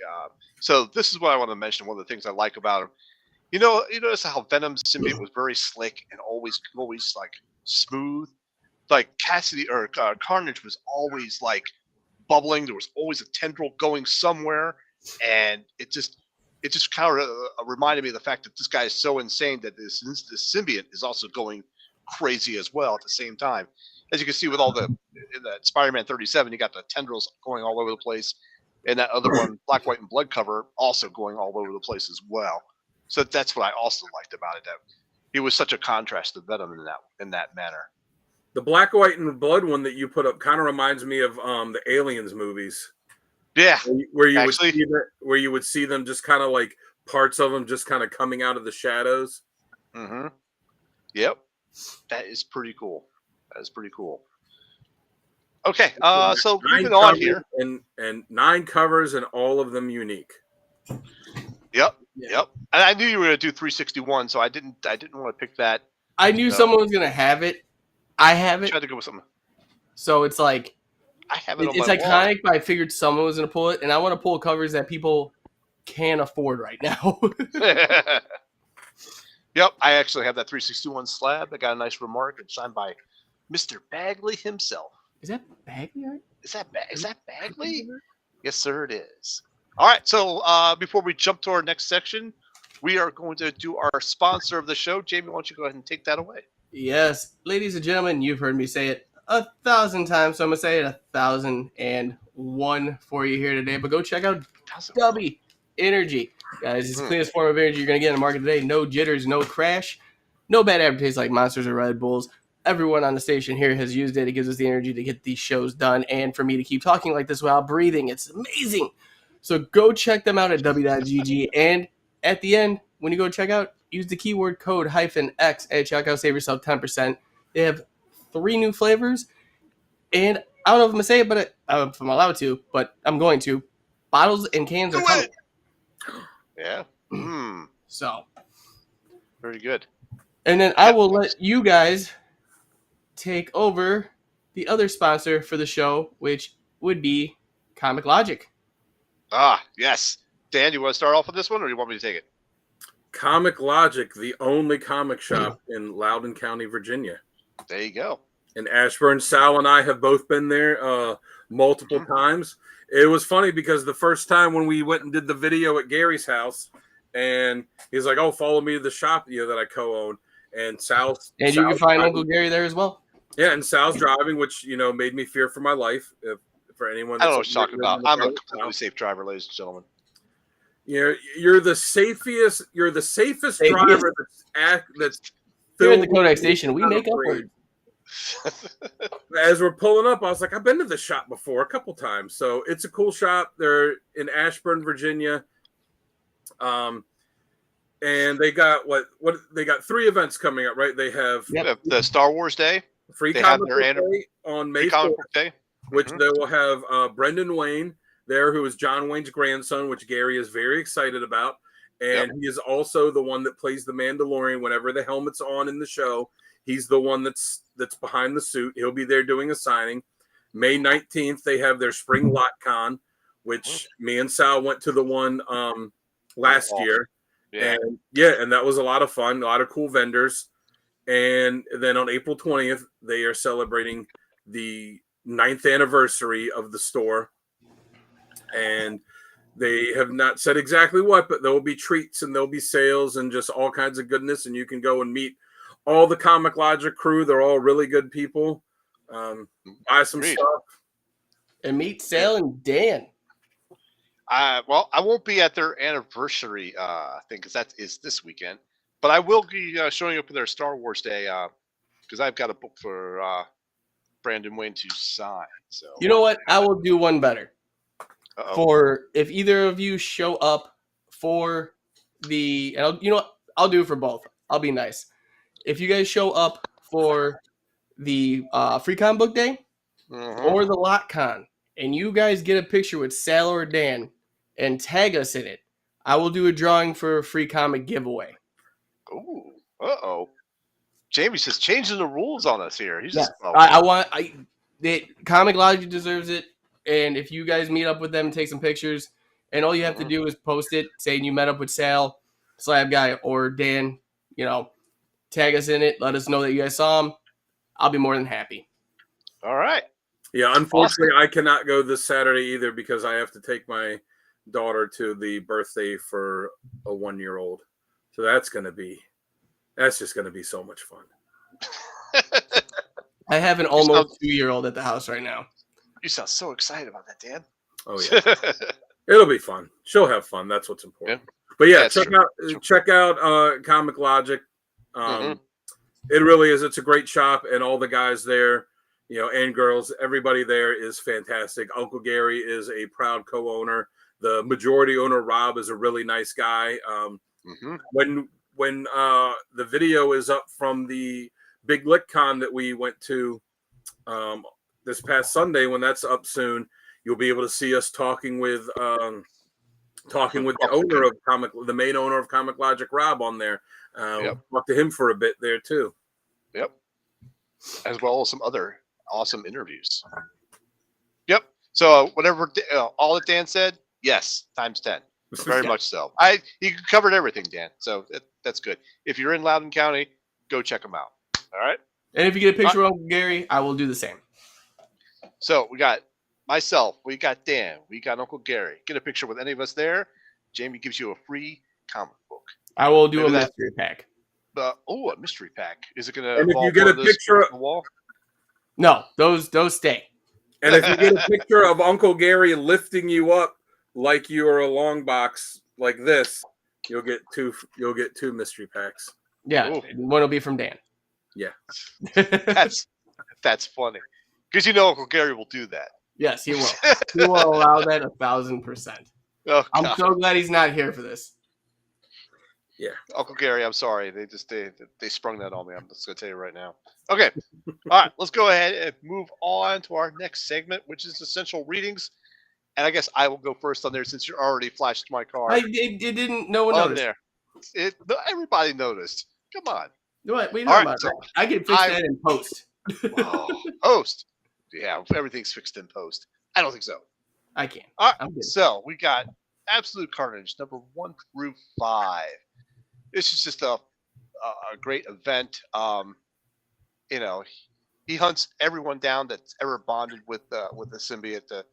So this is what I want to mention. One of the things I like about him. You notice how Venom's symbiote was very slick and always like smooth. Like Cassidy or Carnage was always like bubbling. There was always a tendril going somewhere, and it just kind of reminded me of the fact that this guy is so insane that this symbiote is also going crazy as well at the same time. As you can see with all in that Spider-Man 37, you got the tendrils going all over the place, and that other one, Black, White, and Blood cover, also going all over the place as well. So that's what I also liked about it. That he was such a contrast to Venom in that manner.
The Black, White, and Blood one that you put up kind of reminds me of the Aliens movies.
Yeah,
where you would see them just kind of like parts of them just kind of coming out of the shadows.
Mm-hmm. Yep, that is pretty cool. Okay, so moving on here,
and 9 covers and all of them unique.
Yep. And I knew you were going to do 361, so I didn't want to pick that.
I knew someone was going to have it. I have it.
I tried to go with something.
So it's like
I have it.
It's iconic, but I figured someone was going to pull it, and I want to pull covers that people can afford right now.
Yep, I actually have that 361 slab. I got a nice remark. It's signed by Mr. Bagley himself.
Is that Bagley?
Is that Bagley? Yes, sir, it is. All right, so before we jump to our next section, we are going to do our sponsor of the show. Jamie, why don't you go ahead and take that away?
Yes, ladies and gentlemen, you've heard me say it 1,000 times, so I'm going to say it 1,001 for you here today. But go check out Dubby Energy. Guys, it's the cleanest form of energy you're going to get in the market today. No jitters, no crash, no bad aftertaste like Monsters or Red Bulls. Everyone on the station here has used it. It gives us the energy to get these shows done and for me to keep talking like this while breathing. It's amazing. So go check them out at w.gg. And at the end, when you go check out, use the keyword code -X at checkout. Save yourself 10%. They have 3 new flavors. And I don't know if I'm going to say it, but if I'm allowed to, but I'm going to. Bottles and cans are coming.
Yeah.
So
Very good.
And then I will let you guys take over the other sponsor for the show, which would be Comic Logic.
Ah, yes. Dan, you want to start off with this one, or do you want me to take it?
Comic Logic, the only comic shop in Loudoun County, Virginia.
There you go.
In Ashburn. Sal and I have both been there multiple times. It was funny because the first time when we went and did the video at Gary's house, and he's like, "Oh, follow me to the shop, that I co-own." And Sal's
you can find driving. Uncle Gary there as well.
Yeah, and Sal's driving, which made me fear for my life. For anyone,
I don't know what you're talking about. I'm a completely safe driver, ladies and gentlemen.
You're the safest. You're the safest driver that's
here at the Kodak station. We make up words.
As we're pulling up, I was like, I've been to the shop before a couple times, so it's a cool shop. They're in Ashburn, Virginia, and they got what they got 3 events coming up, right? They have
the Star Wars Day,
Free Comic Book Day on May 4th, which they will have Brendan Wayne there, who is John Wayne's grandson, which Gary is very excited about, and he is also the one that plays the Mandalorian whenever the helmet's on in the show. He's the one that's behind the suit. He'll be there doing a signing. May 19th, they have their Spring Lot Con, which me and Sal went to the one last year.
Yeah.
And that was a lot of fun, a lot of cool vendors. And then on April 20th, they are celebrating the 9th anniversary of the store. And they have not said exactly what, but there will be treats and there'll be sales and just all kinds of goodness. And you can go and meet all the Comic Logic crew. They're all really good people. Buy some stuff.
And meet Sal and Dan.
Well, I won't be at their anniversary thing because that is this weekend. But I will be showing up for their Star Wars Day because I've got a book for Brandon Wayne to sign. So
you know what? I will do one better.
Uh-oh.
For if either of you show up for the, and I'll do it for both. I'll be nice. If you guys show up for the Free Comic Book Day or the Lot Con, and you guys get a picture with Sal or Dan and tag us in it, I will do a drawing for a free comic giveaway.
Ooh, Jamie's just changing the rules on us here. He's just
Comic Logic deserves it. And if you guys meet up with them and take some pictures, and all you have to do is post it saying you met up with Sal, Slab Guy, or Dan, tag us in it. Let us know that you guys saw him. I'll be more than happy.
All right.
Yeah, unfortunately, I cannot go this Saturday either because I have to take my daughter to the birthday for a 1-year-old. So that's just going to be so much fun.
I have an almost 2-year-old at the house right now.
You sound so excited about that, Dan.
Oh, yeah. It'll be fun. She'll have fun. That's what's important. Yeah. But yeah, check out Comic Logic. It really is. It's a great shop, and all the guys there, and girls, everybody there is fantastic. Uncle Gary is a proud co-owner. The majority owner, Rob, is a really nice guy. When the video is up from the Big Lick Con that we went to this past Sunday, when that's up soon, you'll be able to see us talking with the owner of the main owner of Comic Logic, Rob, on there. Talk to him for a bit there too.
Yep. As well as some other awesome interviews. Yep. So whatever all that Dan said, yes, times 10. Very much so. You covered everything, Dan. So that's good. If you're in Loudoun County, go check them out. All right.
And if you get a picture of Uncle Gary, I will do the same.
So we got myself, we got Dan, we got Uncle Gary. Get a picture with any of us there. Jamie gives you a free comic book.
I will do a mystery pack.
A mystery pack. Is it going to?
And if you get a picture
on the wall?
No, those stay.
And if you get a picture of Uncle Gary lifting you up like you are a long box like this, you'll get two mystery packs.
Yeah, one will be from Dan.
Yeah,
that's funny because Uncle Gary will do that.
Yes, he will. He will allow that 1,000%.
Oh,
I'm so glad he's not here for this.
Yeah, Uncle Gary, I'm sorry. They sprung that on me. I'm just gonna tell you right now. Okay, all right. Let's go ahead and move on to our next segment, which is essential readings. And I guess I will go first on there since you already flashed my card.
It didn't. No one noticed.
There. Everybody noticed. Come on.
What are you
All
talking
right,
about?
so
I can fix
I-
that in post.
Post. Yeah, everything's fixed in post. I don't think so.
I can.
All right,
I'm good.
so we got Absolute Carnage number 1 through 5. This is just a great event. You know, he hunts everyone down that's ever bonded with the symbiote to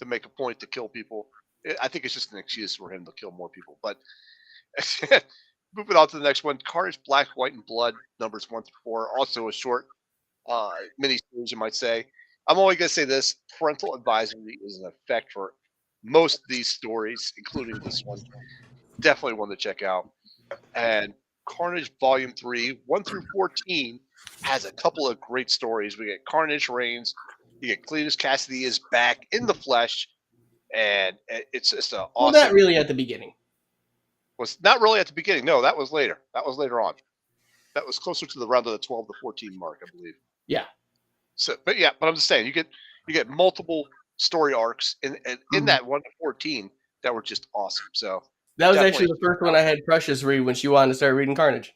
make a point to kill people. I think it's just an excuse for him to kill more people. But moving on to the next one, Carnage Black, White, and Blood numbers 1 through 4. Also a short mini series, you might say. I'm only going to say this: parental advisory is in effect for most of these stories, including this one. Definitely one to check out. And Carnage Volume 3, 1 through 14, has a couple of great stories. We get Carnage reigns. You get Cletus Cassidy is back in the flesh, and it's just an awesome.
Well, not really at the beginning.
Was not really at the beginning. No, that was later. That was later on. That was closer to the round of the 12 to 14 mark, I believe.
Yeah.
So, but I'm just saying, you get multiple story arcs in that 1 to 14 that were just awesome. So
that was
definitely
actually the first one I had Precious read when she wanted to start reading Carnage.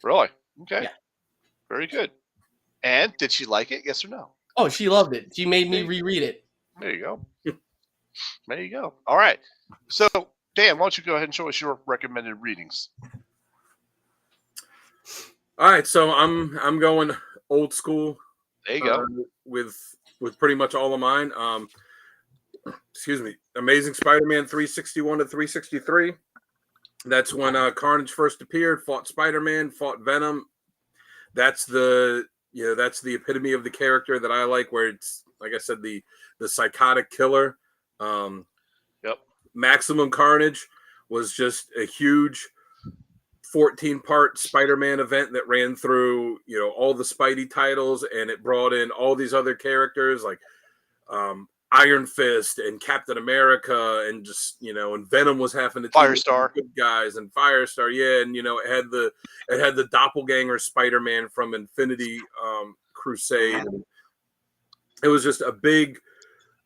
Really? Okay.
Yeah.
Very good. And did she like it? Yes or no?
Oh, she loved it. She made me reread it.
There you go. There you go. All right. So, Dan, why don't you go ahead and show us your recommended readings?
All right, so I'm going old school.
There you go.
With pretty much all of mine. Excuse me. Amazing Spider-Man 361 to 363. That's when Carnage first appeared, fought Spider-Man, fought Venom. That's the epitome of the character that I like, where it's, like I said, the psychotic killer.
Yep.
Maximum Carnage was just a huge 14-part Spider-Man event that ran through, all the Spidey titles, and it brought in all these other characters like Iron Fist and Captain America, and just, and Venom was having to
Firestar,
good guys, and Firestar, yeah, and it had the doppelganger Spider-Man from Infinity Crusade. And it was just a big,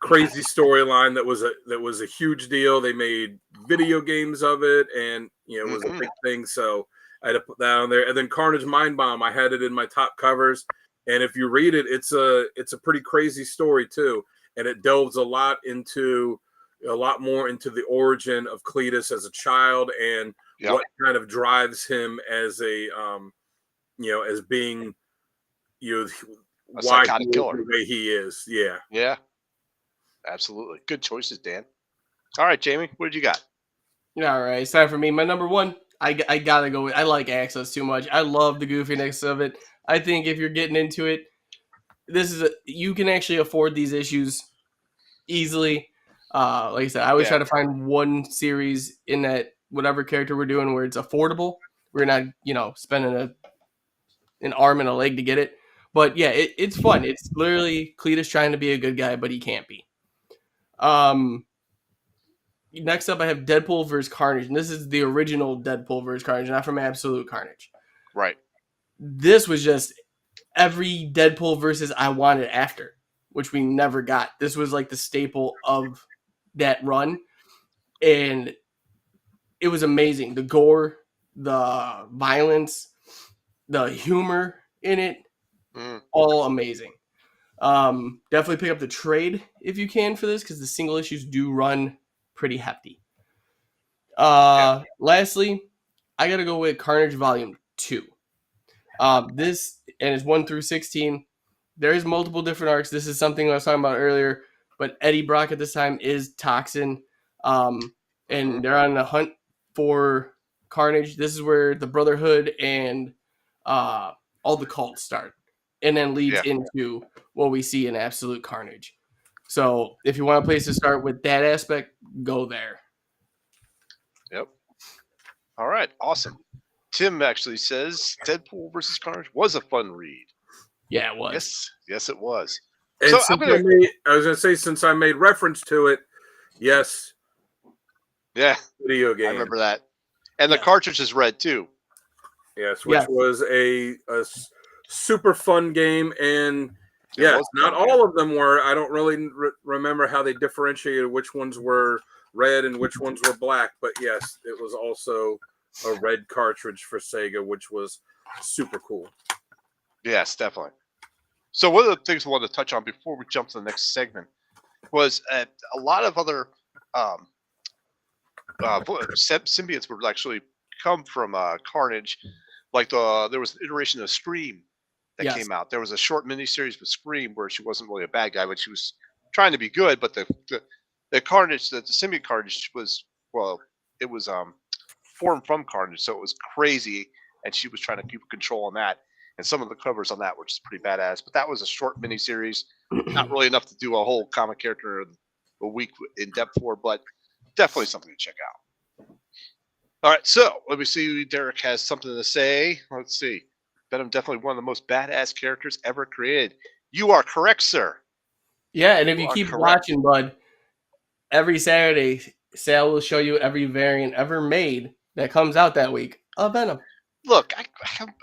crazy storyline that was a huge deal. They made video games of it, and it was a big thing. So I had to put that on there. And then Carnage Mind Bomb, I had it in my top covers. And if you read it, it's a pretty crazy story too, and it delves a lot more into the origin of Cletus as a child, and what kind of drives him as a as being a why
psychotic killer
the way he is.
Yeah. Absolutely. Good choices, Dan. All right, Jamie, what did you got?
All right, it's time for me. My number one, I gotta go with. I like Access too much. I love the goofiness of it. I think if you're getting into it, you can actually afford these issues easily. Like I said, I always try to find one series in that whatever character we're doing where it's affordable. We're not, spending an arm and a leg to get it. But yeah, it's fun. It's literally Cletus trying to be a good guy, but he can't be. Next up, I have Deadpool vs. Carnage, and this is the original Deadpool vs. Carnage, not from Absolute Carnage.
Right.
This was just every Deadpool versus I wanted after, which we never got. This was like the staple of that run, and it was amazing. The gore, the violence, the humor in it, all amazing. Definitely pick up the trade if you can for this, because the single issues do run pretty hefty. Lastly, I gotta go with Carnage Volume 2. This, and it's 1 through 16. There's multiple different arcs. This is something I was talking about earlier, but Eddie Brock at this time is Toxin, and they're on the hunt for Carnage. This is where the Brotherhood and all the cults start, and then leads into what we see in Absolute Carnage. So if you want a place to start with that aspect, go there.
Yep. All right. Awesome. Tim actually says Deadpool versus Carnage was a fun read.
Yeah, it was.
Yes, it was.
And
so
I was going to say, since I made reference to it, yes.
Yeah.
Video game.
I remember that. And the cartridge is red too.
Yes, which was a super fun game. And yes, not all of them were. I don't really remember how they differentiated which ones were red and which ones were black. But yes, it was also a red cartridge for Sega, which was super cool.
Yes, definitely. So one of the things I wanted to touch on before we jump to the next segment was a lot of other symbiotes would actually come from Carnage. Like there was an iteration of Scream that
Yes.
came out. There was a short miniseries with Scream where she wasn't really a bad guy, but she was trying to be good. But the Carnage, the symbiote Carnage was, well, it was formed from Carnage, so it was crazy, and she was trying to keep control on that. And some of the covers on that were just pretty badass. But that was a short miniseries, not really enough to do a whole comic character a week in depth for, but definitely something to check out. All right, so let me see. Derek has something to say. Let's see. Venom definitely one of the most badass characters ever created. You are correct, sir.
Yeah, and if
You
you
are
keep
correct.
watching, bud, every Saturday, Sal will show you every variant ever made that comes out that week of Venom.
Look,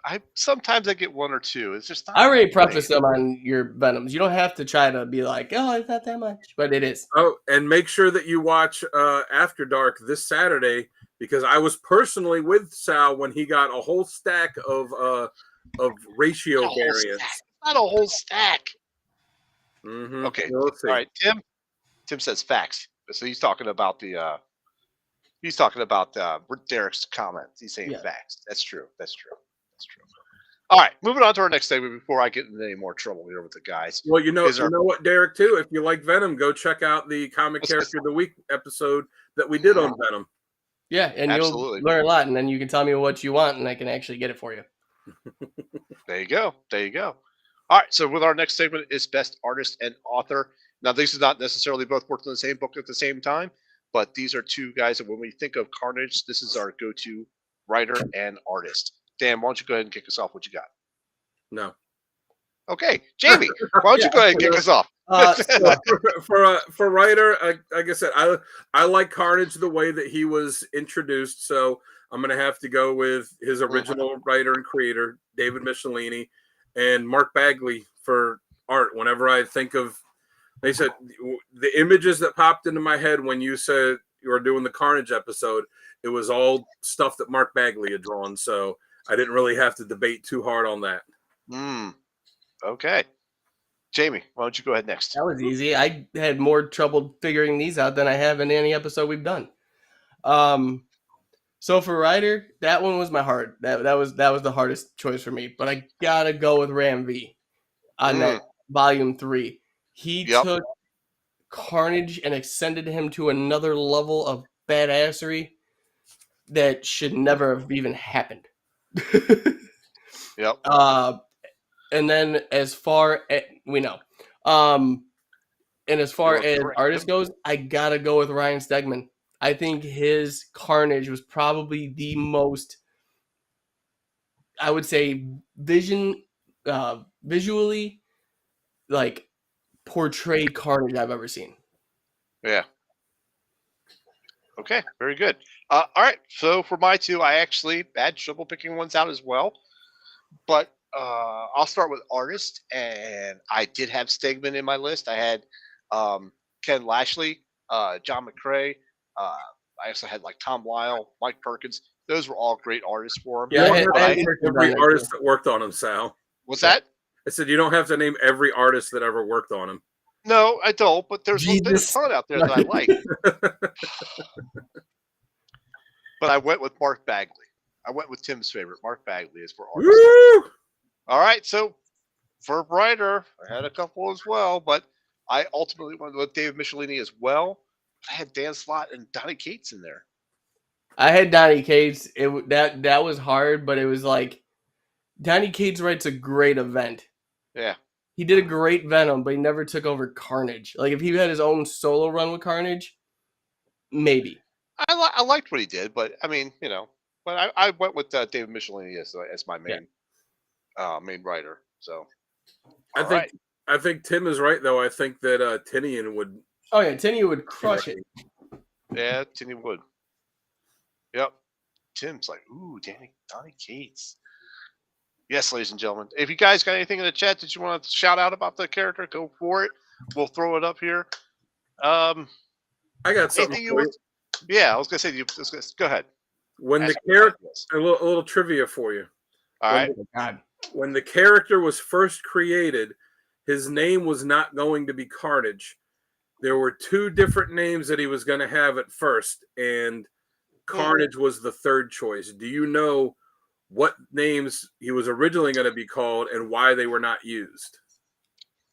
I sometimes I get one or two. It's just not.
I already
my
prefaced
way.
them on your Venoms. You don't have to try to be like, oh, it's not that much, but it is.
Oh, and make sure that you watch After Dark this Saturday, because I was personally with Sal when he got a whole stack of ratio
Not a whole
variants.
stack. Not a whole stack.
Mm-hmm.
Okay.
We'll see.
All right, Tim. Tim says facts. So he's talking about the. He's talking about Derek's comments. He's saying facts. That's true. That's true. That's true. All right, moving on to our next segment before I get into any more trouble here with the guys.
Well, you know what, Derek, too? If you like Venom, go check out the Comic Character of the Week episode that we did on Venom.
Yeah, and
Absolutely.
you'll learn a lot, and then you can tell me what you want, and I can actually get it for you.
There you go. There you go. All right, so with our next segment is Best Artist and Author. Now, these is not necessarily both worked on the same book at the same time, but these are two guys that when we think of Carnage, this is our go-to writer and artist. Dan, why don't you go ahead and kick us off? What you got?
No.
Okay, Jamie, why don't you go ahead and kick us off?
For writer, like I said, I like Carnage the way that he was introduced, so I'm going to have to go with his original writer and creator, David Michelini, and Mark Bagley for art. Whenever I think of, they said the images that popped into my head when you said you were doing the Carnage episode, it was all stuff that Mark Bagley had drawn, so I didn't really have to debate too hard on that.
Okay. Jamie, why don't you go ahead next?
That was easy. I had more trouble figuring these out than I have in any episode we've done. So for writer, that one was my heart. That was the hardest choice for me. But I gotta go with Ram V on that volume 3. He took Carnage and extended him to another level of badassery that should never have even happened.
Yep.
And then as far as we know, and as far as artist goes, I gotta go with Ryan Stegman. I think his Carnage was probably the most, I would say, visually like portrayed Carnage I've ever seen.
Yeah. Okay, very good. All right, so for my two, I actually had trouble picking ones out as well, but I'll start with artist, and I did have Stegman in my list. I had Ken Lashley, John McCrae. I also had like Tom Lyle, Mike Perkins. Those were all great artists for him.
Yeah, I had
every artist that worked on him, Sal.
What's that?
I said you don't have to name every artist that ever worked on him.
No, I don't. But there's a ton out there that I like. But I went with Mark Bagley. I went with Tim's favorite. Mark Bagley is for artist.
Woo!
All right, so for writer, I had a couple as well, but I ultimately went with David Michelini as well. I had Dan Slott and Donny Cates in there.
I had Donny Cates. That was hard, but it was like Donny Cates writes a great event.
Yeah.
He did a great Venom, but he never took over Carnage. Like if he had his own solo run with Carnage, maybe.
I liked what he did, but I mean, but I went with David Michelini as my main main writer. So
I think Tim is right though. I think that Tinian would.
Oh yeah, Tinian would crush it.
Yeah, Tinian would. Yep. Tim's like, ooh, Donny Cates. Yes, ladies and gentlemen. If you guys got anything in the chat that you want to shout out about the character, go for it. We'll throw it up here.
I got something.
Yeah, I was gonna say. Go ahead.
When the character, a little trivia for you.
All right.
Oh, God.
When the character was first created, his name was not going to be Carnage. There were two different names that he was going to have at first, and Carnage was the third choice. Do you know what names he was originally going to be called and why they were not used?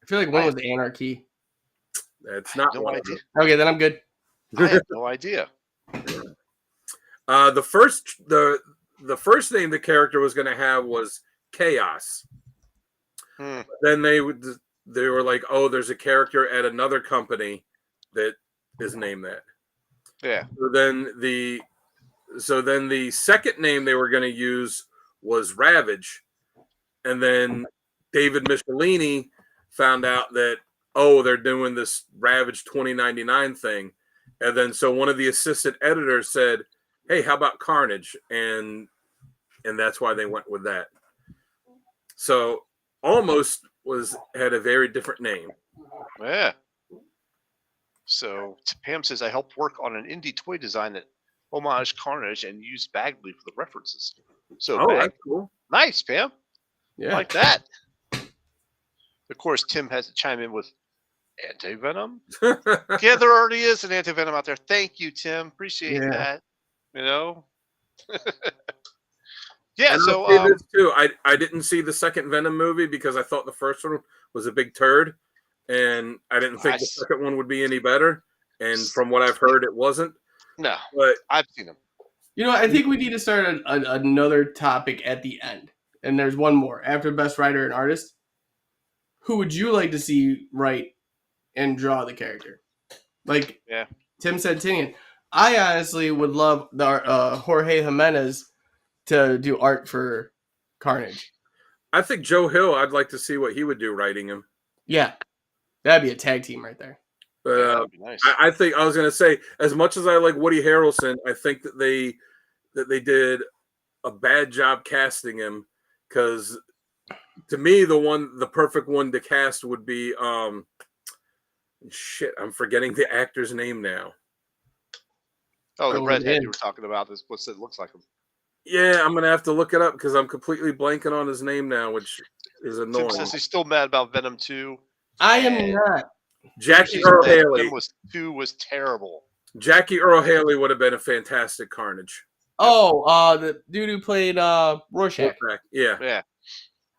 I feel like one was Anarchy.
That's
I have
not
no
one of
idea.
Okay, then I'm good.
I have no idea.
The first name the character was going to have was Chaos. Then they were like, oh, there's a character at another company that is named that.
Yeah.
So then the second name they were going to use was Ravage, and then David Michelini found out that, oh, they're doing this Ravage 2099 thing, and then so one of the assistant editors said, hey, how about Carnage? And that's why they went with that. So Almost had a very different name.
Yeah. So Pam says I helped work on an indie toy design that homage Carnage and used Bagley for the references. So
That's cool.
Nice, Pam.
Yeah.
Like that. Of course, Tim has to chime in with anti-venom. Yeah, there already is an anti-venom out there. Thank you, Tim. Appreciate that. You know? Yeah,
and
so
I'll say this too. I didn't see the second Venom movie because I thought the first one was a big turd, and I didn't think the second one would be any better. And from what I've heard, it wasn't.
No,
but
I've seen them.
You know, I think we need to start another topic at the end, and there's one more after best writer and artist. Who would you like to see write and draw the character? Like Tim Santinian. I honestly would love the Jorge Jimenez to do art for Carnage.
I think Joe Hill, I'd like to see what he would do writing him.
Yeah, that'd be a tag team right there.
But
that'd be nice.
I think I was going to say, as much as I like Woody Harrelson, I think that they did a bad job casting him, because to me the perfect one to cast would be I'm forgetting the actor's name now.
Oh, the redhead you were talking about is what's it looks like him.
Yeah, I'm gonna have to look it up because I'm completely blanking on his name now, which is annoying.
Tim says he's still mad about Venom 2.
I am not.
Jackie Earl Haley.
Venom 2 was terrible.
Jackie Earl Haley would have been a fantastic Carnage.
Oh, the dude who played Rorschach.
Yeah.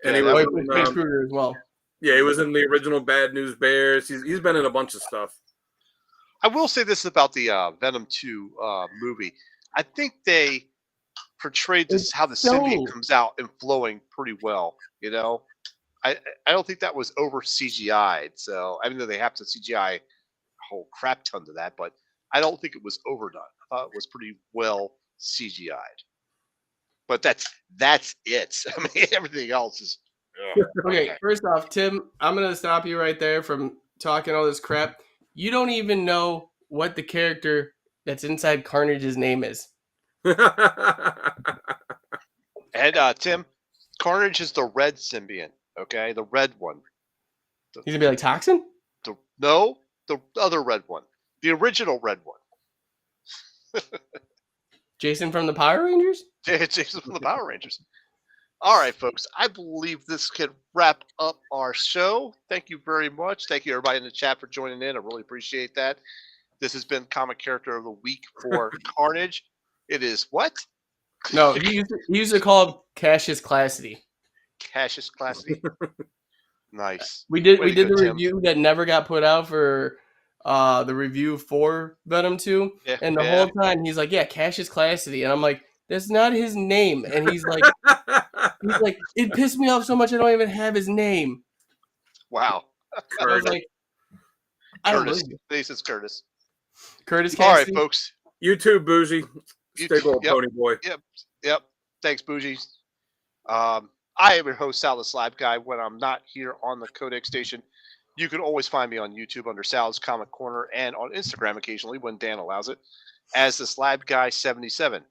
And
he was in Kruger as well.
Yeah, he was in the original Bad News Bears. He's been in a bunch of stuff.
I will say this about the Venom 2 movie. I think they portrayed this how the symbiote comes out and flowing pretty well. You know, I don't think that was over CGI'd. So I mean, they have to CGI a whole crap ton to that, but I don't think it was overdone. I thought it was pretty well CGI'd. But that's it. I mean, everything else is.
Okay, first off, Tim, I'm gonna stop you right there from talking all this crap. You don't even know what the character that's inside Carnage's name is.
And Tim, Carnage is the red symbiont. Okay, the red one.
He's gonna be like Toxin?
No, the other red one, the original red one.
Jason from the Power Rangers?
Jason from the Power Rangers. All right, folks. I believe this can wrap up our show. Thank you very much. Thank you, everybody in the chat, for joining in. I really appreciate that. This has been Comic Character of the Week for Carnage. It is what?
No, he used to call him Cassius Classity.
Cassius Classity. Nice.
We did the review that never got put out for the review for Venom 2. Yeah, and the whole time he's like, yeah, Cassius Classity. And I'm like, that's not his name. And he's like, it pissed me off so much I don't even have his name.
Wow.
I was like,
Curtis. This is Curtis.
Curtis Cassidy.
All right, folks.
You too, Bougie. Stay gold, Pony Boy.
Yep. Thanks, Bougie. I am your host, Sal the Slab Guy. When I'm not here on the Codex Station, you can always find me on YouTube under Sal's Comic Corner and on Instagram occasionally when Dan allows it as the Slab Guy 77.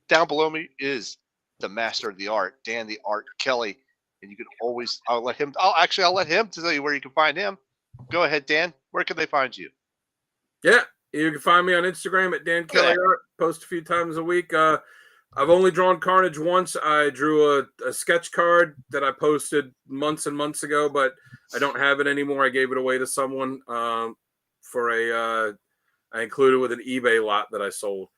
Down below me is the master of the art, Dan the Art Kelly, and you can always I'll let him tell you where you can find him. Go ahead, Dan. Where can they find you?
Yeah, you can find me on Instagram at Dan Kelly Art. Post a few times a week. I've only drawn Carnage once. I drew a sketch card that I posted months and months ago, but I don't have it anymore. I gave it away to someone for I included with an eBay lot that I sold.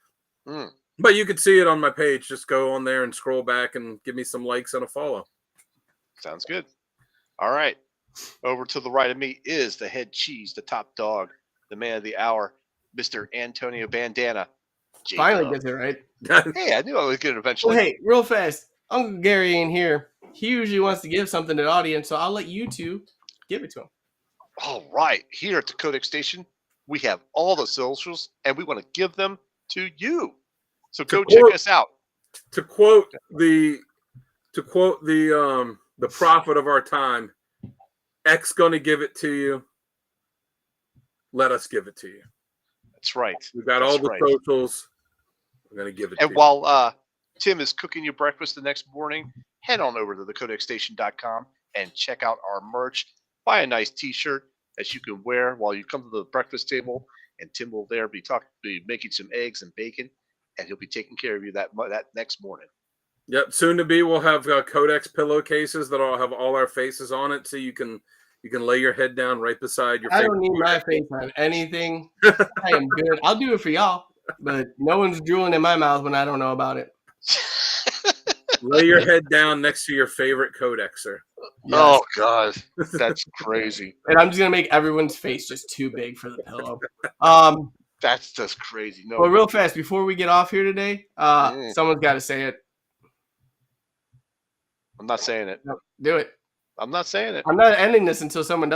Mm.
But you can see it on my page. Just go on there and scroll back and give me some likes and a follow.
Sounds good. All right. Over to the right of me is the head cheese, the top dog, the man of the hour, Mr. Antonio Bandana.
Finally
J-Dub.
gets it right.
Hey, I knew I was good eventually.
Well, hey, real fast. Uncle Gary ain't here. He usually wants to give something to the audience, so I'll let you two give it to him.
All right. Here at the Codex Station, we have all the socials, and we want to give them to you. So go check us out.
To quote the prophet of our time, X gonna give it to you. Let us give it to you.
That's right.
We got
That's
all the
right.
socials. We're gonna give it to
And
you.
while Tim is cooking you breakfast the next morning, head on over to thecodexstation.com and check out our merch. Buy a nice T-shirt that you can wear while you come to the breakfast table, and Tim will there be making some eggs and bacon, and he'll be taking care of you that next morning.
Yep. Soon to be, we'll have Codex pillowcases that'll have all our faces on it, so you can lay your head down right beside your.
I don't need my face on anything. I am good. I'll do it for y'all, but no one's drooling in my mouth when I don't know about it.
Lay your head down next to your favorite codexer.
Yes.
Oh God, that's crazy.
And I'm just gonna make everyone's face just too big for the pillow.
That's just crazy. No,
Well, real fast before we get off here today, someone's got to say it.
I'm not saying it.
No, do it.
I'm not saying it.
I'm not ending this until someone does.